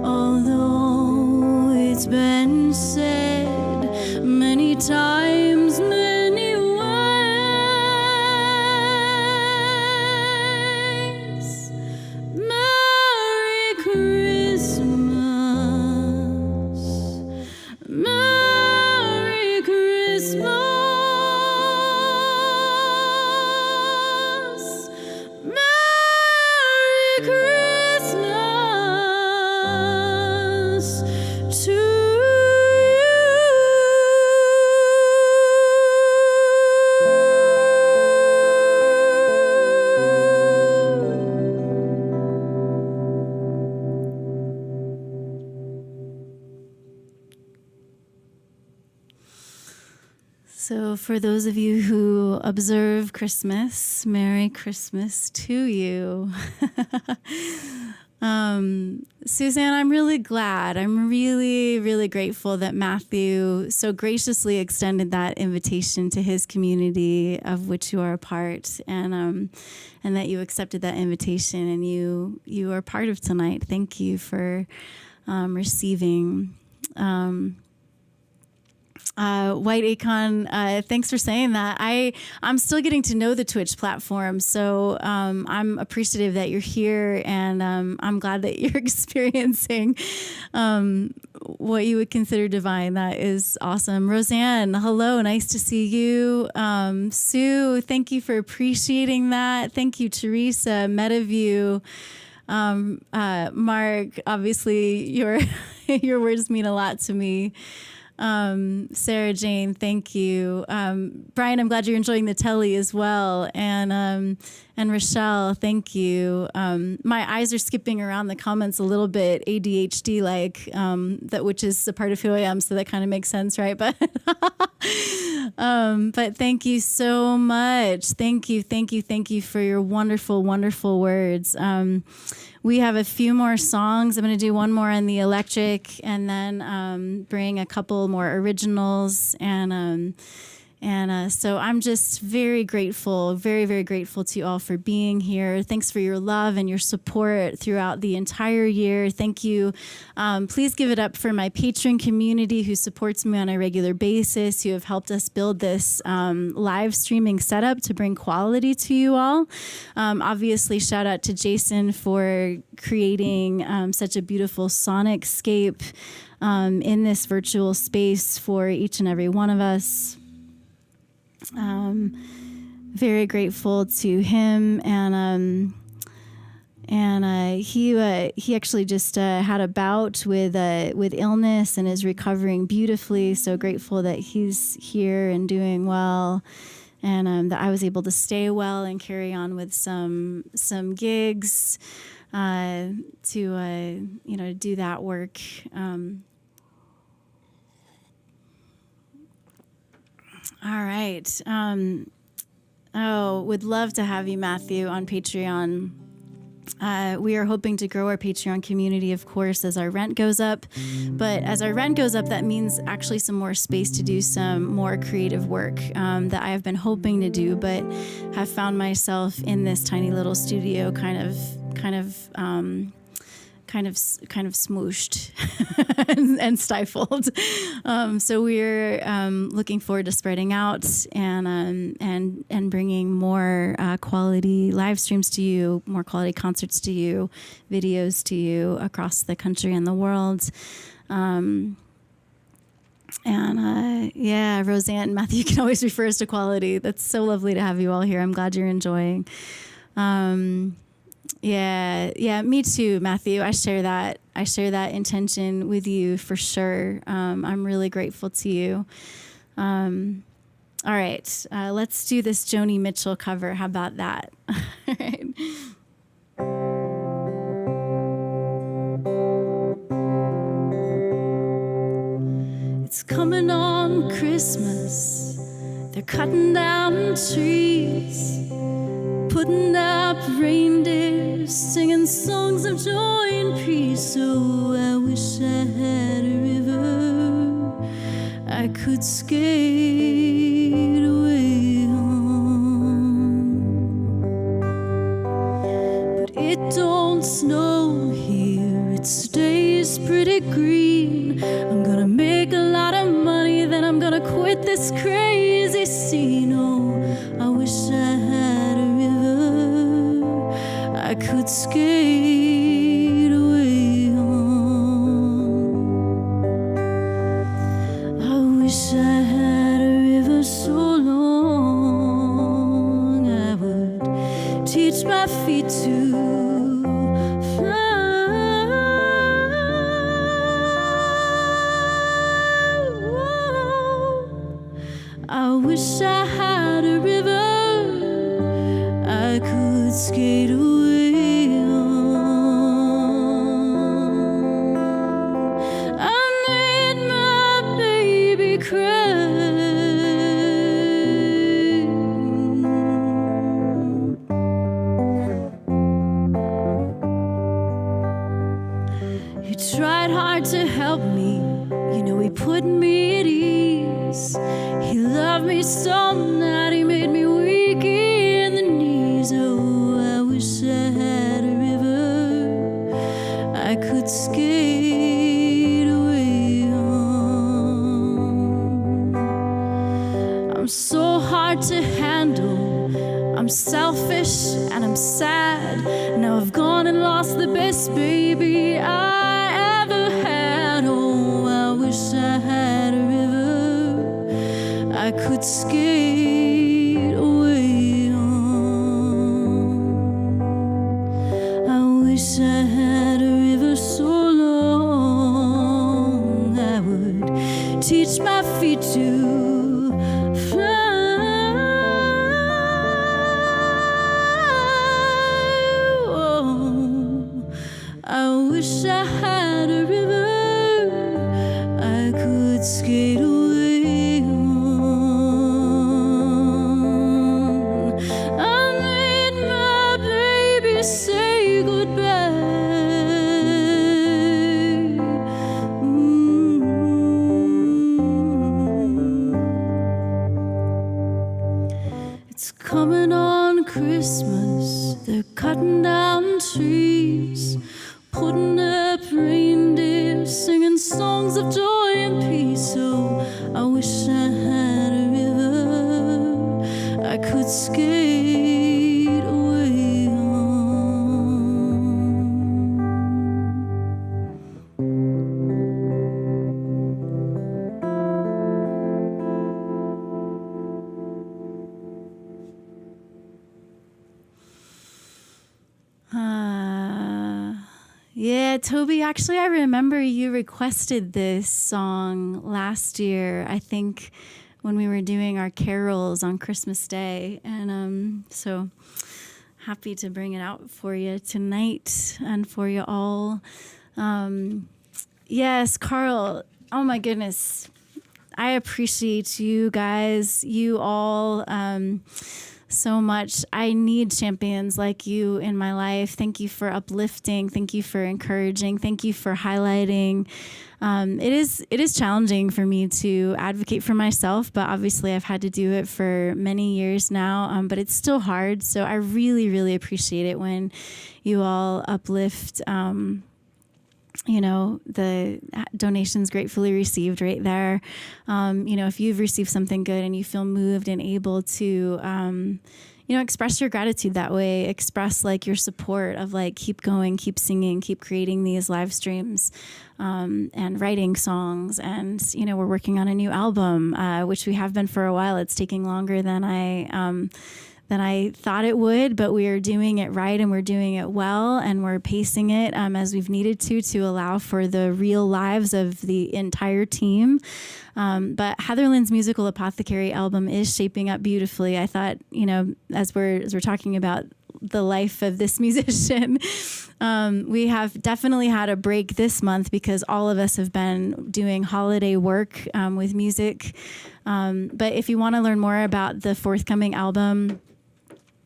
Although it's been said many times, many ways, Merry Christmas, Merry Christmas, Merry Christmas to So for those of you who observe Christmas, Merry Christmas to you. Suzanne, I'm really glad. I'm really, really grateful that Matthew so graciously extended that invitation to his community of which you are a part, and that you accepted that invitation and you are part of tonight. Thank you for receiving. White Acon, thanks for saying that. I'm still getting to know the Twitch platform, so I'm appreciative that you're here, and I'm glad that you're experiencing what you would consider divine. That is awesome. Roseanne, hello, nice to see you. Sue, thank you for appreciating that. Thank you, Teresa, Metaview. Mark, obviously your your words mean a lot to me. Sarah Jane, thank you. Brian, I'm glad you're enjoying the telly as well. And Rochelle, thank you. My eyes are skipping around the comments a little bit, ADHD like, that, which is a part of who I am. So that kind of makes sense, right? But, but thank you so much. Thank you for your wonderful, wonderful words. We have a few more songs. I'm going to do one more on the electric, and then bring a couple more originals. And so I'm just very grateful, very, very grateful to you all for being here. Thanks for your love and your support throughout the entire year. Thank you. Please give it up for my patron community who supports me on a regular basis, who have helped us build this live streaming setup to bring quality to you all. Obviously, shout out to Jason for creating such a beautiful sonic scape in this virtual space for each and every one of us. Very grateful to him, and he actually just had a bout with illness and is recovering beautifully. So grateful that he's here and doing well, and that I was able to stay well and carry on with some gigs. do that work. All right. Would love to have you, Matthew, on Patreon. We are hoping to grow our Patreon community, of course, as our rent goes up. But as our rent goes up, that means actually some more space to do some more creative work that I have been hoping to do, but have found myself in this tiny little studio kind of smooshed and stifled. So we're looking forward to spreading out and bringing more quality live streams to you, more quality concerts to you, videos to you across the country and the world. Roseanne and Matthew can always refer us to quality. That's so lovely to have you all here. I'm glad you're enjoying. Yeah, me too, Matthew. I share that intention with you for sure. I'm really grateful to you. All right, let's do this Joni Mitchell cover. How about that? All right. It's coming on Christmas. They're cutting down trees, putting up reindeers, singing songs of joy and peace. Oh, I wish I had a river I could skate away on. But it don't snow here, it stays pretty green. I'm gonna make a lot of money, then I'm gonna quit this crazy scene. Oh, I wish I had a river I could skate away on. I wish I had a river so long I would teach my feet to fly. I wish I had a river I could skate away on. I made my baby cry. He tried hard to help me, you know, he put me at ease. He loved me so that he made me weak in the knees. Oh, I wish I had a river I could skate away on. I'm so hard to handle, I'm selfish and I'm sad. Now I've gone and lost the best baby I ever had. Oh, I wish I had a river I could skate away on. I wish I had a river so long I would teach my feet to fly. Oh, I wish I had a river I could skate away on. I made my baby say goodbye. It's coming on Christmas. They're cutting down trees, putting up reindeer, singing songs of joy and peace. Oh, I wish I had a river I could skate away on. Yeah, Toby, actually, I remember you requested this song last year, I think, when we were doing our carols on Christmas Day. And so happy to bring it out for you tonight and for you all. Yes, Carl. Oh my goodness. I appreciate you guys, you all, so much. I need champions like you in my life. Thank you for uplifting. Thank you for encouraging. Thank you for highlighting. It is challenging for me to advocate for myself, but obviously I've had to do it for many years now, but it's still hard. So I really, really appreciate it when you all uplift, the donations gratefully received right there. If you've received something good and you feel moved and able to, express your gratitude that way, express like your support of like, keep going, keep singing, keep creating these live streams, and writing songs. And, we're working on a new album, which we have been for a while. It's taking longer than I thought it would, but we are doing it right and we're doing it well and we're pacing it as we've needed to allow for the real lives of the entire team. But Heatherlyn's Musical Apothecary album is shaping up beautifully. I thought, as we're talking about the life of this musician, we have definitely had a break this month because all of us have been doing holiday work with music. But if you want to learn more about the forthcoming album,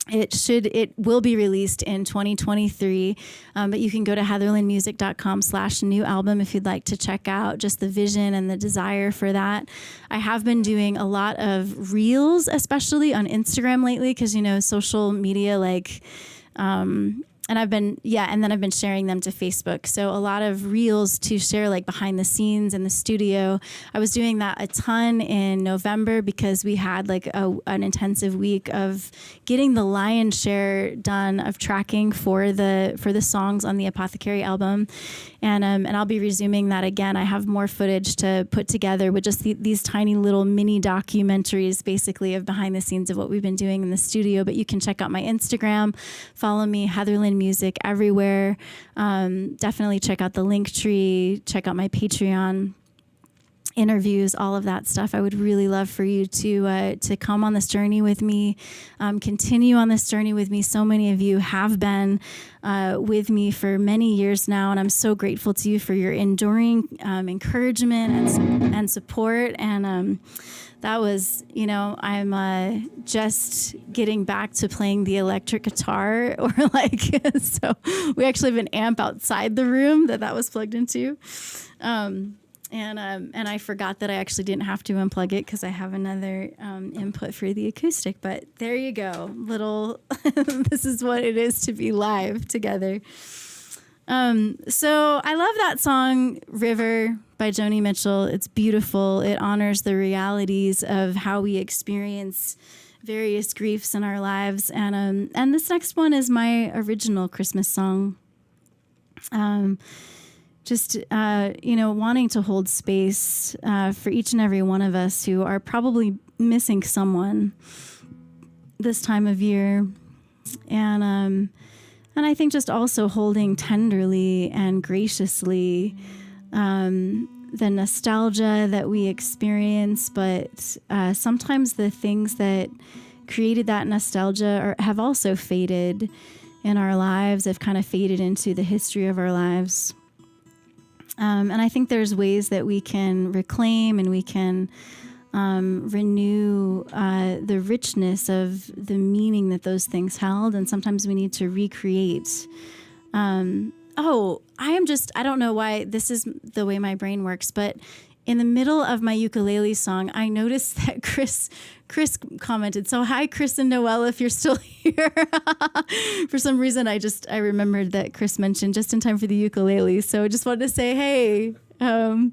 it will be released in 2023, but you can go to heatherlynmusic.com/new album if you'd like to check out just the vision and the desire for that. I have been doing a lot of reels, especially on Instagram lately, because, social media, and I've been sharing them to Facebook. So a lot of reels to share like behind the scenes in the studio. I was doing that a ton in November because we had like an intensive week of getting the lion's share done of tracking for the songs on the Apothecary album. And I'll be resuming that again. I have more footage to put together with just these tiny little mini documentaries, basically, of behind the scenes of what we've been doing in the studio. But you can check out my Instagram, follow me, Heatherlyn Music, everywhere. Definitely check out the link tree, check out my Patreon, interviews, all of that stuff. I would really love for you to come on this journey with me, continue on this journey with me. So many of you have been with me for many years now, and I'm so grateful to you for your enduring encouragement and support. And that was, I'm just getting back to playing the electric guitar, or so we actually have an amp outside the room that was plugged into. And I forgot that I actually didn't have to unplug it because I have another input for the acoustic. But there you go. This is what it is to be live together. So I love that song, River by Joni Mitchell. It's beautiful. It honors the realities of how we experience various griefs in our lives. And this next one is my original Christmas song. Wanting to hold space for each and every one of us who are probably missing someone this time of year. And I think just also holding tenderly and graciously the nostalgia that we experience, but sometimes the things that created that nostalgia have also faded in our lives, have kind of faded into the history of our lives. And I think there's ways that we can reclaim and we can renew the richness of the meaning that those things held. And sometimes we need to recreate. I don't know why this is the way my brain works, but in the middle of my ukulele song, I noticed that Chris commented. So hi, Chris and Noelle, if you're still here. For some reason, I remembered that Chris mentioned just in time for the ukulele. So I just wanted to say, hey, I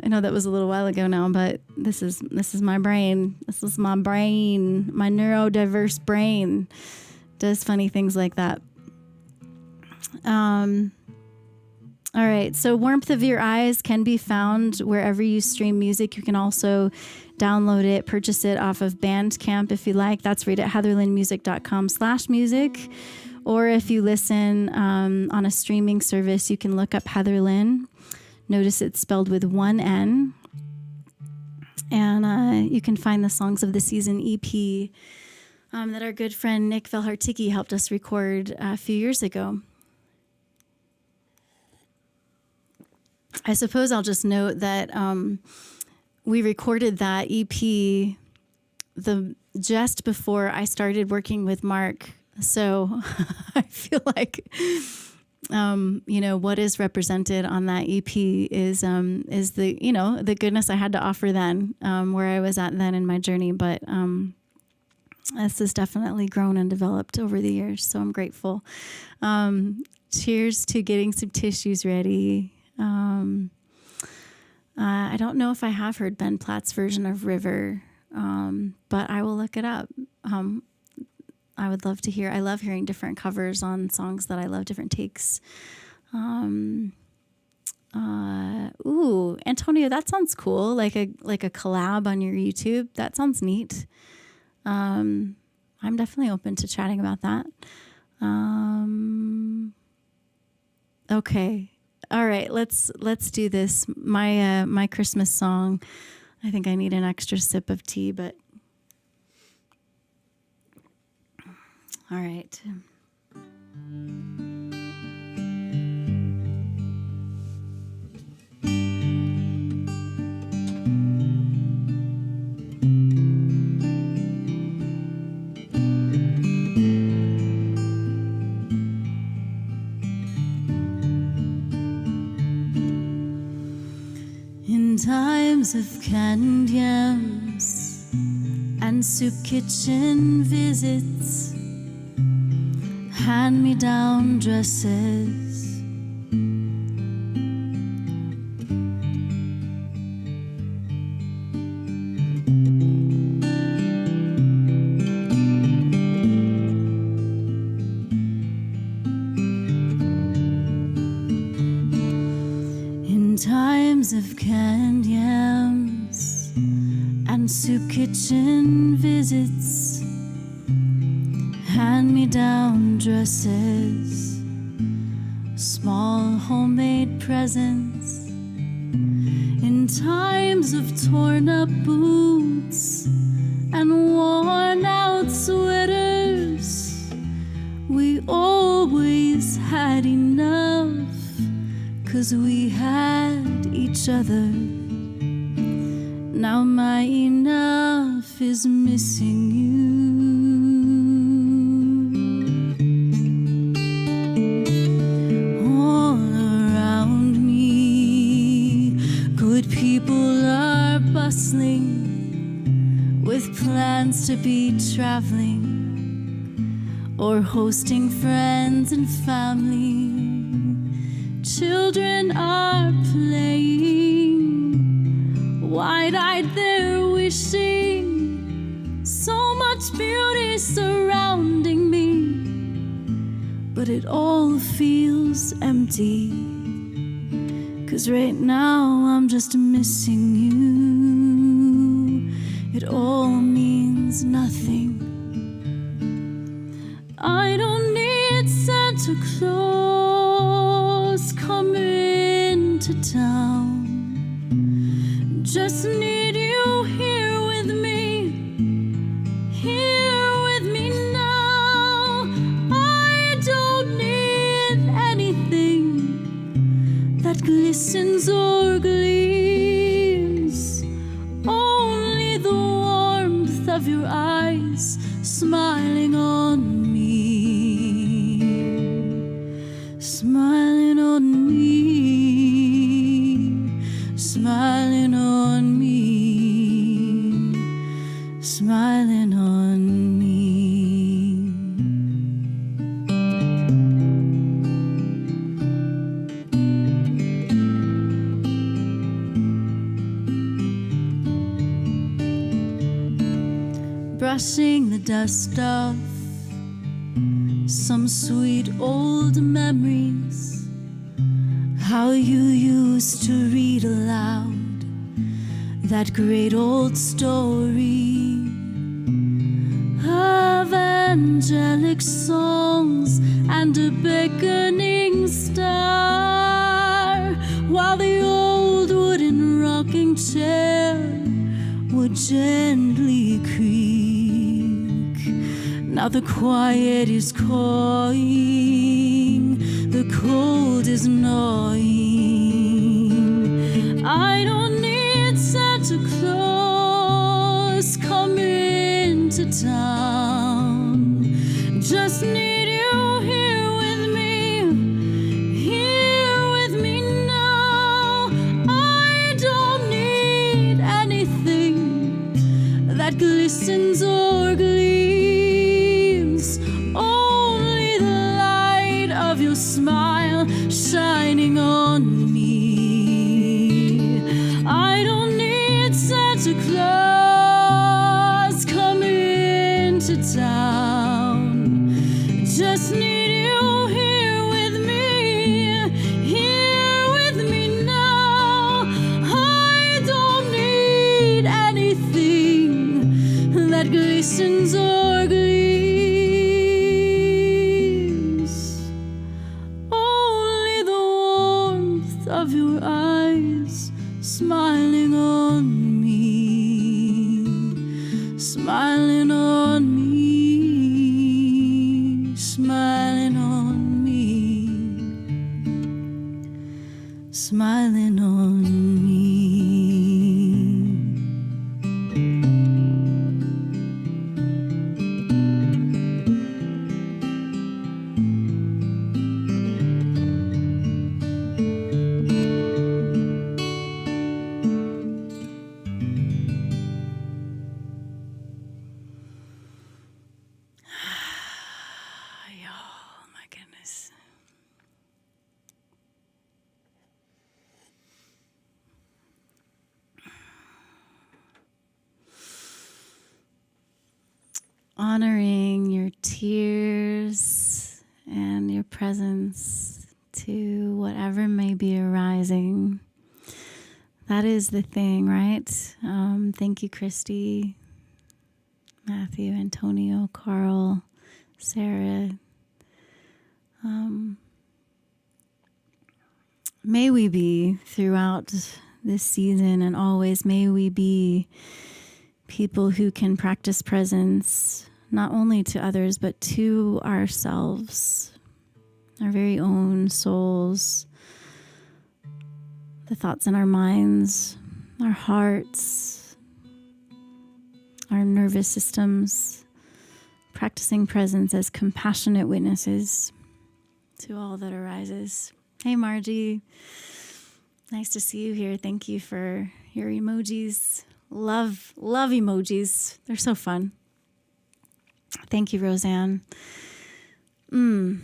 know that was a little while ago now, but this is my brain. This is my brain. My neurodiverse brain does funny things like that. All right, so Warmth of Your Eyes can be found wherever you stream music. You can also download it, purchase it off of Bandcamp if you like. That's right at heatherlynmusic.com/music. Or if you listen on a streaming service, you can look up Heatherlyn. Notice it's spelled with one N. And you can find the Songs of the Season EP that our good friend Nick Velhartiki helped us record a few years ago. I suppose I'll just note that we recorded that EP just before I started working with Mark. So I feel like, what is represented on that EP is the, the goodness I had to offer then, where I was at then in my journey. But this has definitely grown and developed over the years. So I'm grateful. Cheers to getting some tissues ready. I don't know if I have heard Ben Platt's version of River, but I will look it up. I would love to hear. I love hearing different covers on songs that I love, different takes. Antonio, that sounds cool. Like a collab on your YouTube. That sounds neat. I'm definitely open to chatting about that. Okay. All right, let's do this. My Christmas song. I think I need an extra sip of tea, but all right. In times of canned yams and soup kitchen visits, hand-me-down dresses, in times of canned yams and soup kitchen visits, hand-me-down dresses, small homemade presents, in times of torn-up boots and worn-out sweaters, we always had enough, 'cause we had each other. Now my enough is missing you. All around me, good people are bustling with plans to be traveling or hosting friends and family. Children are playing, wide-eyed they're wishing, so much beauty surrounding me, but it all feels empty, 'cause right now I'm just missing you. It all means nothing. I don't need Santa Claus coming to town, just need you here with me now. I don't need anything that glistens or gleams, only the warmth of your eyes smiling on me, smiling on me, smiling on me, smiling on me. Brushing the dust off some sweet old memories, how you used to read aloud that great old story of angelic songs and a beckoning star, while the old wooden rocking chair would gently creak Now the quiet is cawing, the cold is gnawing. I don't need Santa Claus coming to town. Just need you here with me now. I don't need anything that glistens or gleams, only the light of your smile shining on me. I don't need Santa Claus coming to town. Just need you here with me now. I don't need anything that glistens or gleams, only the warmth of your eyes smiling on me, smiling on me, smiling on me, smiling on me. Oh my goodness. Honoring your tears and your presence to whatever may be arising. That is the thing, right? Thank you, Christy, Matthew, Antonio, Carl, Sarah. May we be throughout this season and always, may we be people who can practice presence not only to others but to ourselves, our very own souls, the thoughts in our minds, our hearts, our nervous systems, practicing presence as compassionate witnesses to all that arises. Hey, Margie. Nice to see you here. Thank you for your emojis. Love emojis. They're so fun. Thank you, Roseanne. Can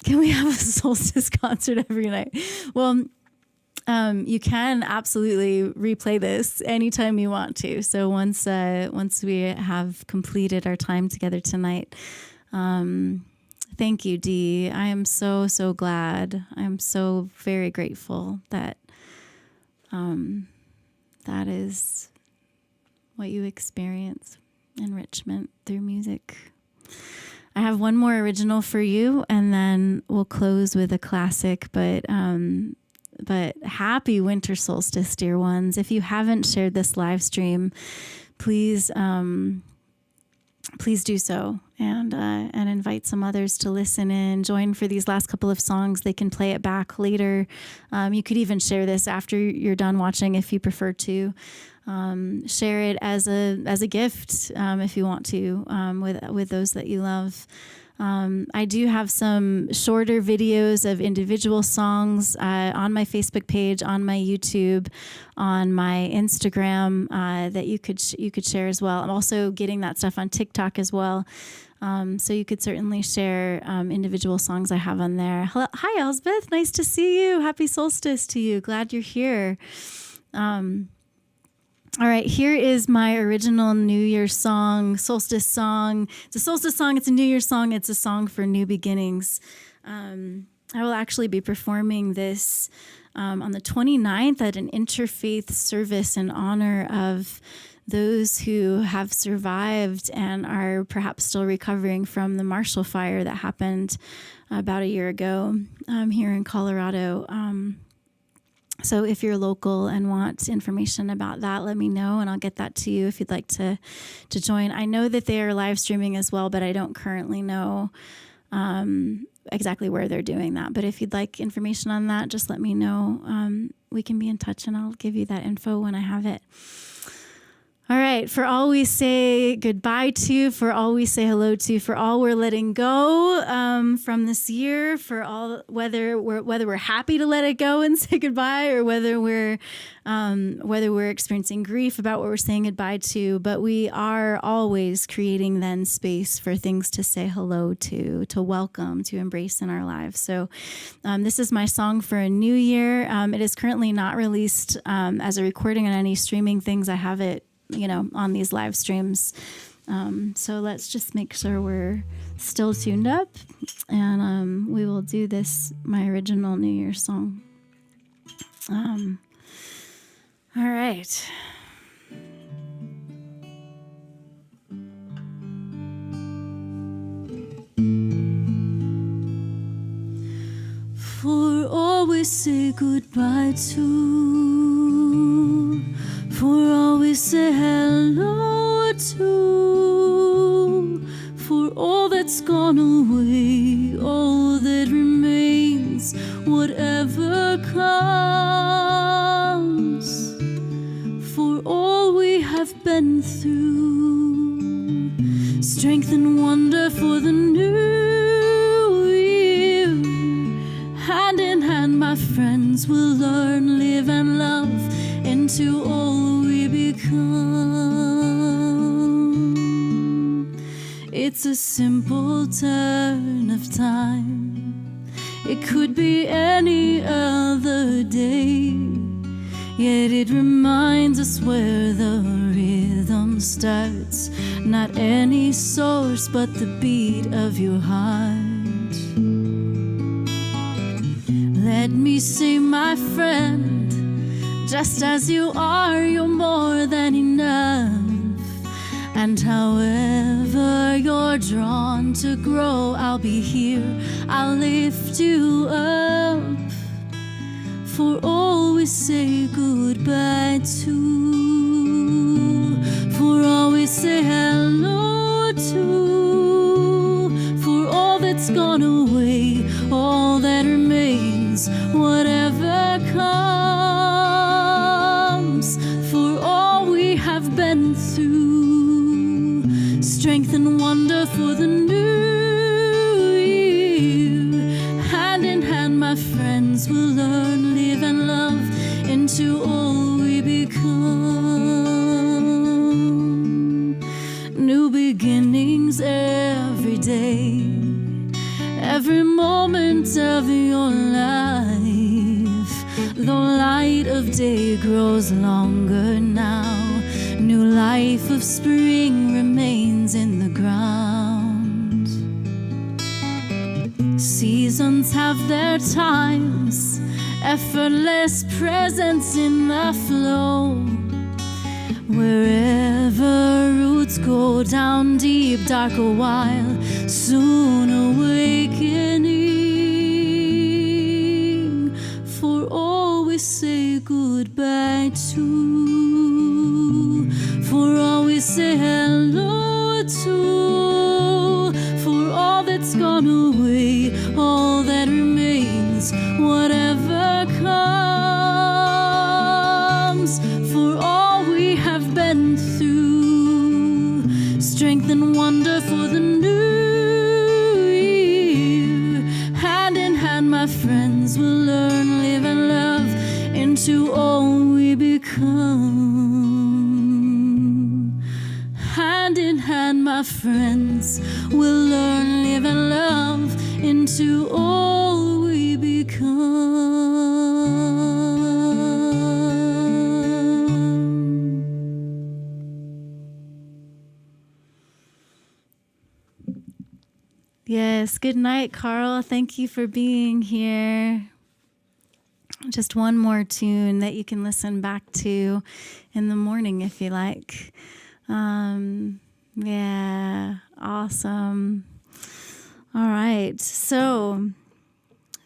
we have a Solstice concert every night? Well, you can absolutely replay this anytime you want to. So once we have completed our time together tonight, thank you, Dee. I am so, so glad. I'm so very grateful that that is what you experience, enrichment through music. I have one more original for you, and then we'll close with a classic. But happy winter solstice, dear ones. If you haven't shared this live stream, please do so, and invite some others to listen in. Join for these last couple of songs. They can play it back later. You could even share this after you're done watching if you prefer to. Share it as a gift if you want to with those that you love. I do have some shorter videos of individual songs on my Facebook page, on my YouTube, on my Instagram that you could share as well. I'm also getting that stuff on TikTok as well. So you could certainly share individual songs I have on there. Hello, hi, Elsbeth. Nice to see you. Happy solstice to you. Glad you're here. All right, here is my original New Year's song, Solstice song. It's a Solstice song, it's a New Year's song, it's a song for new beginnings. I will actually be performing this on the 29th at an interfaith service in honor of those who have survived and are perhaps still recovering from the Marshall Fire that happened about a year ago here in Colorado. So if you're local and want information about that, let me know, and I'll get that to you if you'd like to join. I know that they are live streaming as well, but I don't currently know exactly where they're doing that. But if you'd like information on that, just let me know. We can be in touch, and I'll give you that info when I have it. All right, for all we say goodbye to, for all we say hello to, for all we're letting go from this year, for all whether we're happy to let it go and say goodbye, or whether we're experiencing grief about what we're saying goodbye to, but we are always creating then space for things to say hello to welcome, to embrace in our lives. So this is my song for a new year. It is currently not released as a recording on any streaming things. I have it on these live streams. So let's just make sure we're still tuned up, and we will do this, my original New Year's song. All right. For all we say goodbye to, for all we say hello to, for all that's gone away, all that remains, whatever comes, for all we have been through, strength and wonder for the new year. Hand in hand, my friends, we'll learn, live, and love into all we become. It's a simple turn of time. It could be any other day, yet it reminds us where the rhythm starts. Not any source, but the beat of your heart. Let me say, my friend, just as you are, you're more than enough. And however you're drawn to grow, I'll be here, I'll lift you up. For all we say goodbye to, for all we say hello to, for all that's gone away, all that remains, whatever comes, for all we have been through, strength and wonder for the new year. Hand in hand, my friends, we'll learn, live, and love into all we become. New beginnings every day, every moment of your life. The light of day grows longer now. New life of spring remains in the ground. Seasons have their times, effortless presence in the flow. Wherever roots go down deep, dark a while, soon awakening. For all we say goodbye to, for all we say hello to, for all that's gone away, all that remains, whatever comes, for all we have been through, strength and wonder for the new year. Hand in hand, my friends, we'll learn, live, and love into all we become. Hand in hand, my friends, we'll learn, live, and love into all we become. Yes, good night, Carl. Thank you for being here. Just one more tune that you can listen back to in the morning if you like. Yeah, awesome. All right, so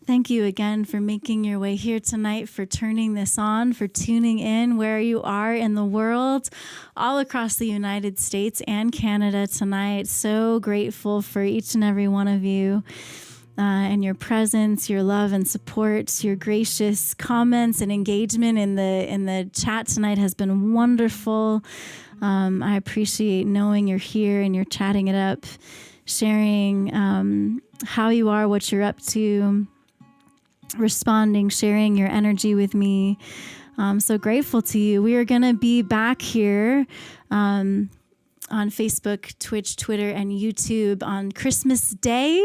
Thank you again for making your way here tonight, for turning this on, for tuning in where you are in the world, all across the United States and Canada tonight. So grateful for each and every one of you. And your presence, your love and support, your gracious comments and engagement in the chat tonight has been wonderful. I appreciate knowing you're here and you're chatting it up, sharing how you are, what you're up to, responding, sharing your energy with me. I'm so grateful to you. We are going to be back here on Facebook, Twitch, Twitter, and YouTube on Christmas Day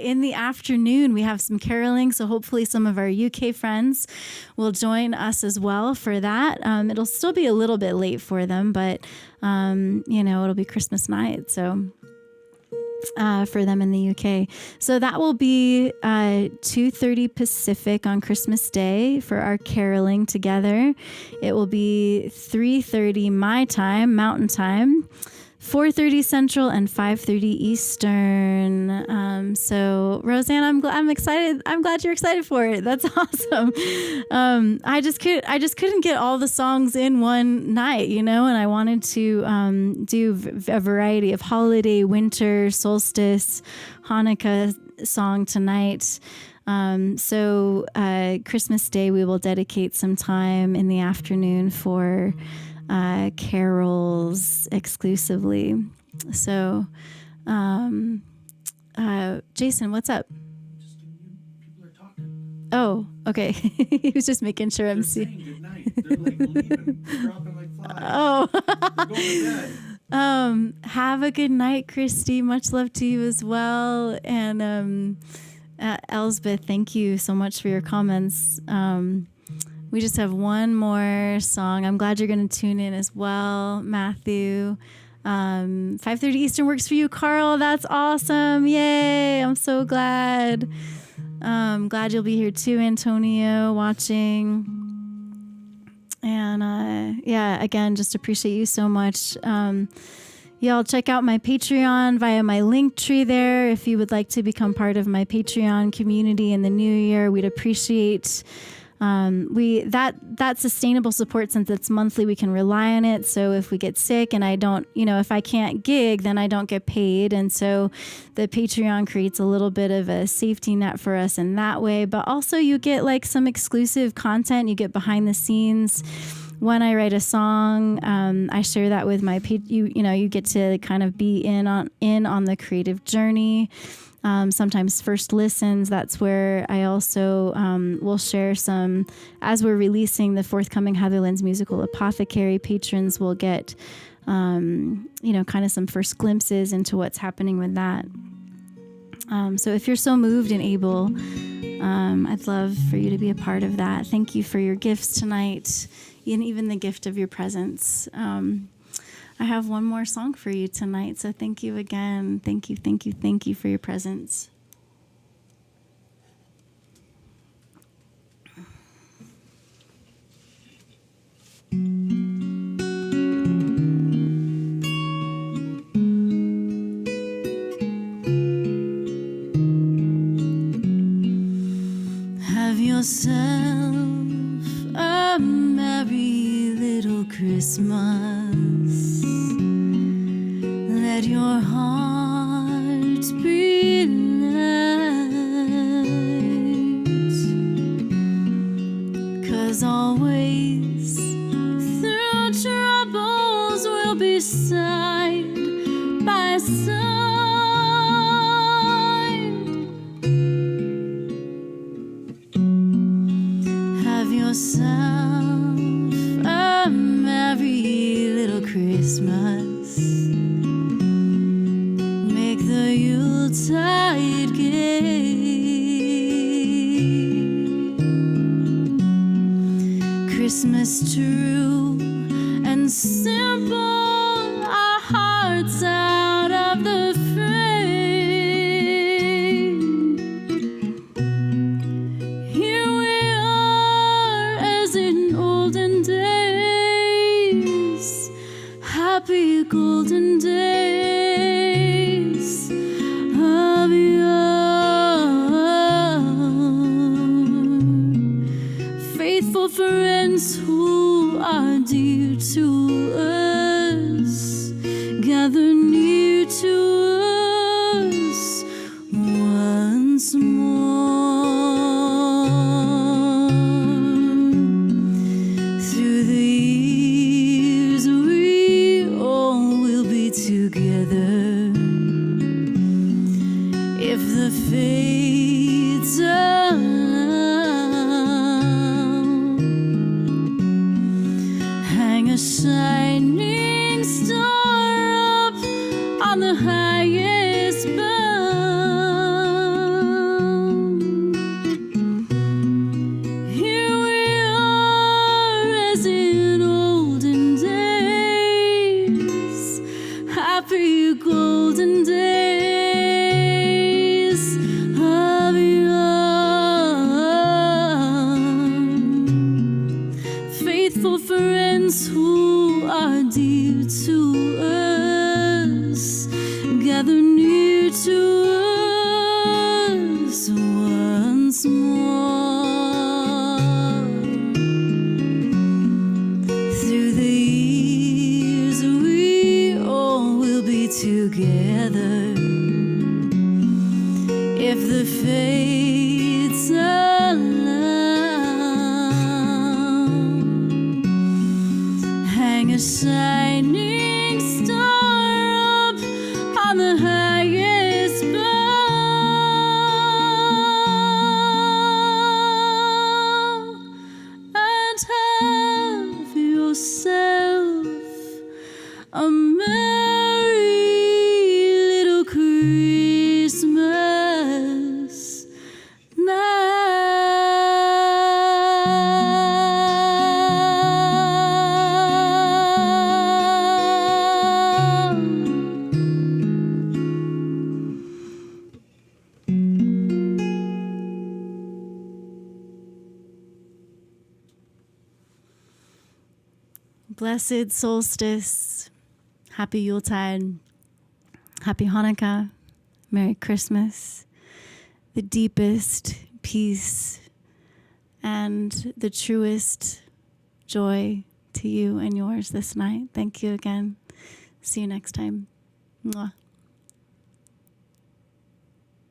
in the afternoon. We have some caroling, so hopefully some of our UK friends will join us as well for that. It'll still be a little bit late for them, but it'll be Christmas night, so for them in the UK. So that will be 2:30 Pacific on Christmas Day for our caroling together. It will be 3:30 my time, Mountain Time, 4:30 Central, and 5:30 Eastern. So Roseanne, I'm excited. I'm glad you're excited for it. That's awesome. I just couldn't get all the songs in one night, and I wanted to do a variety of holiday, winter, solstice, Hanukkah song tonight. So Christmas Day, we will dedicate some time in the afternoon for carols exclusively. So, Jason, what's up? People are talking. Oh, okay. He was just making sure I'm saying good night. They're like leaving. They're dropping like flies. Oh. They're going to bed. Have a good night, Christy. Much love to you as well. And Elsbeth, thank you so much for your comments. We just have one more song. I'm glad you're going to tune in as well, Matthew. 5:30 Eastern works for you, Carl. That's awesome. Yay. I'm so glad. Glad you'll be here too, Antonio, watching. And again, just appreciate you so much. Y'all check out my Patreon via my link tree there. If you would like to become part of my Patreon community in the new year, we'd appreciate that sustainable support. Since it's monthly, we can rely on it. So if we get sick and I don't, if I can't gig, then I don't get paid. And so the Patreon creates a little bit of a safety net for us in that way. But also you get like some exclusive content. You get behind the scenes. When I write a song, I share that with my you get to kind of be in on the creative journey. Sometimes first listens. That's where I also will share some, as we're releasing the forthcoming Heatherlyn's musical Apothecary, patrons will get, kind of some first glimpses into what's happening with that. So if you're so moved and able, I'd love for you to be a part of that. Thank you for your gifts tonight, and even the gift of your presence. I have one more song for you tonight, so thank you again. Thank you for your presence. Have yourself a merry little Christmas. Let your heart be light, 'cause always through troubles we'll be side by side. Have yourself a merry little Christmas. Make the Yuletide gay. Christmas true and simple, our hearts out of the frame. Here we are as in olden days, happy golden days of yore. friends who are dear to us, gather near to us once more. Through the years we all will be together, if the fates allow. Hang a shining star up on the highest bough. Here we are as in olden days, happy golden days of young. Faithful friends who are dear to us, gather near to us once more. Through the years we all will be together, if the fates allow. Hang a shining star up on the highest bough, and have yourself a merry little Christmas night. Blessed solstice, happy Yuletide, happy Hanukkah, Merry Christmas, the deepest peace and the truest joy to you and yours this night. Thank you again. See you next time. Mwah.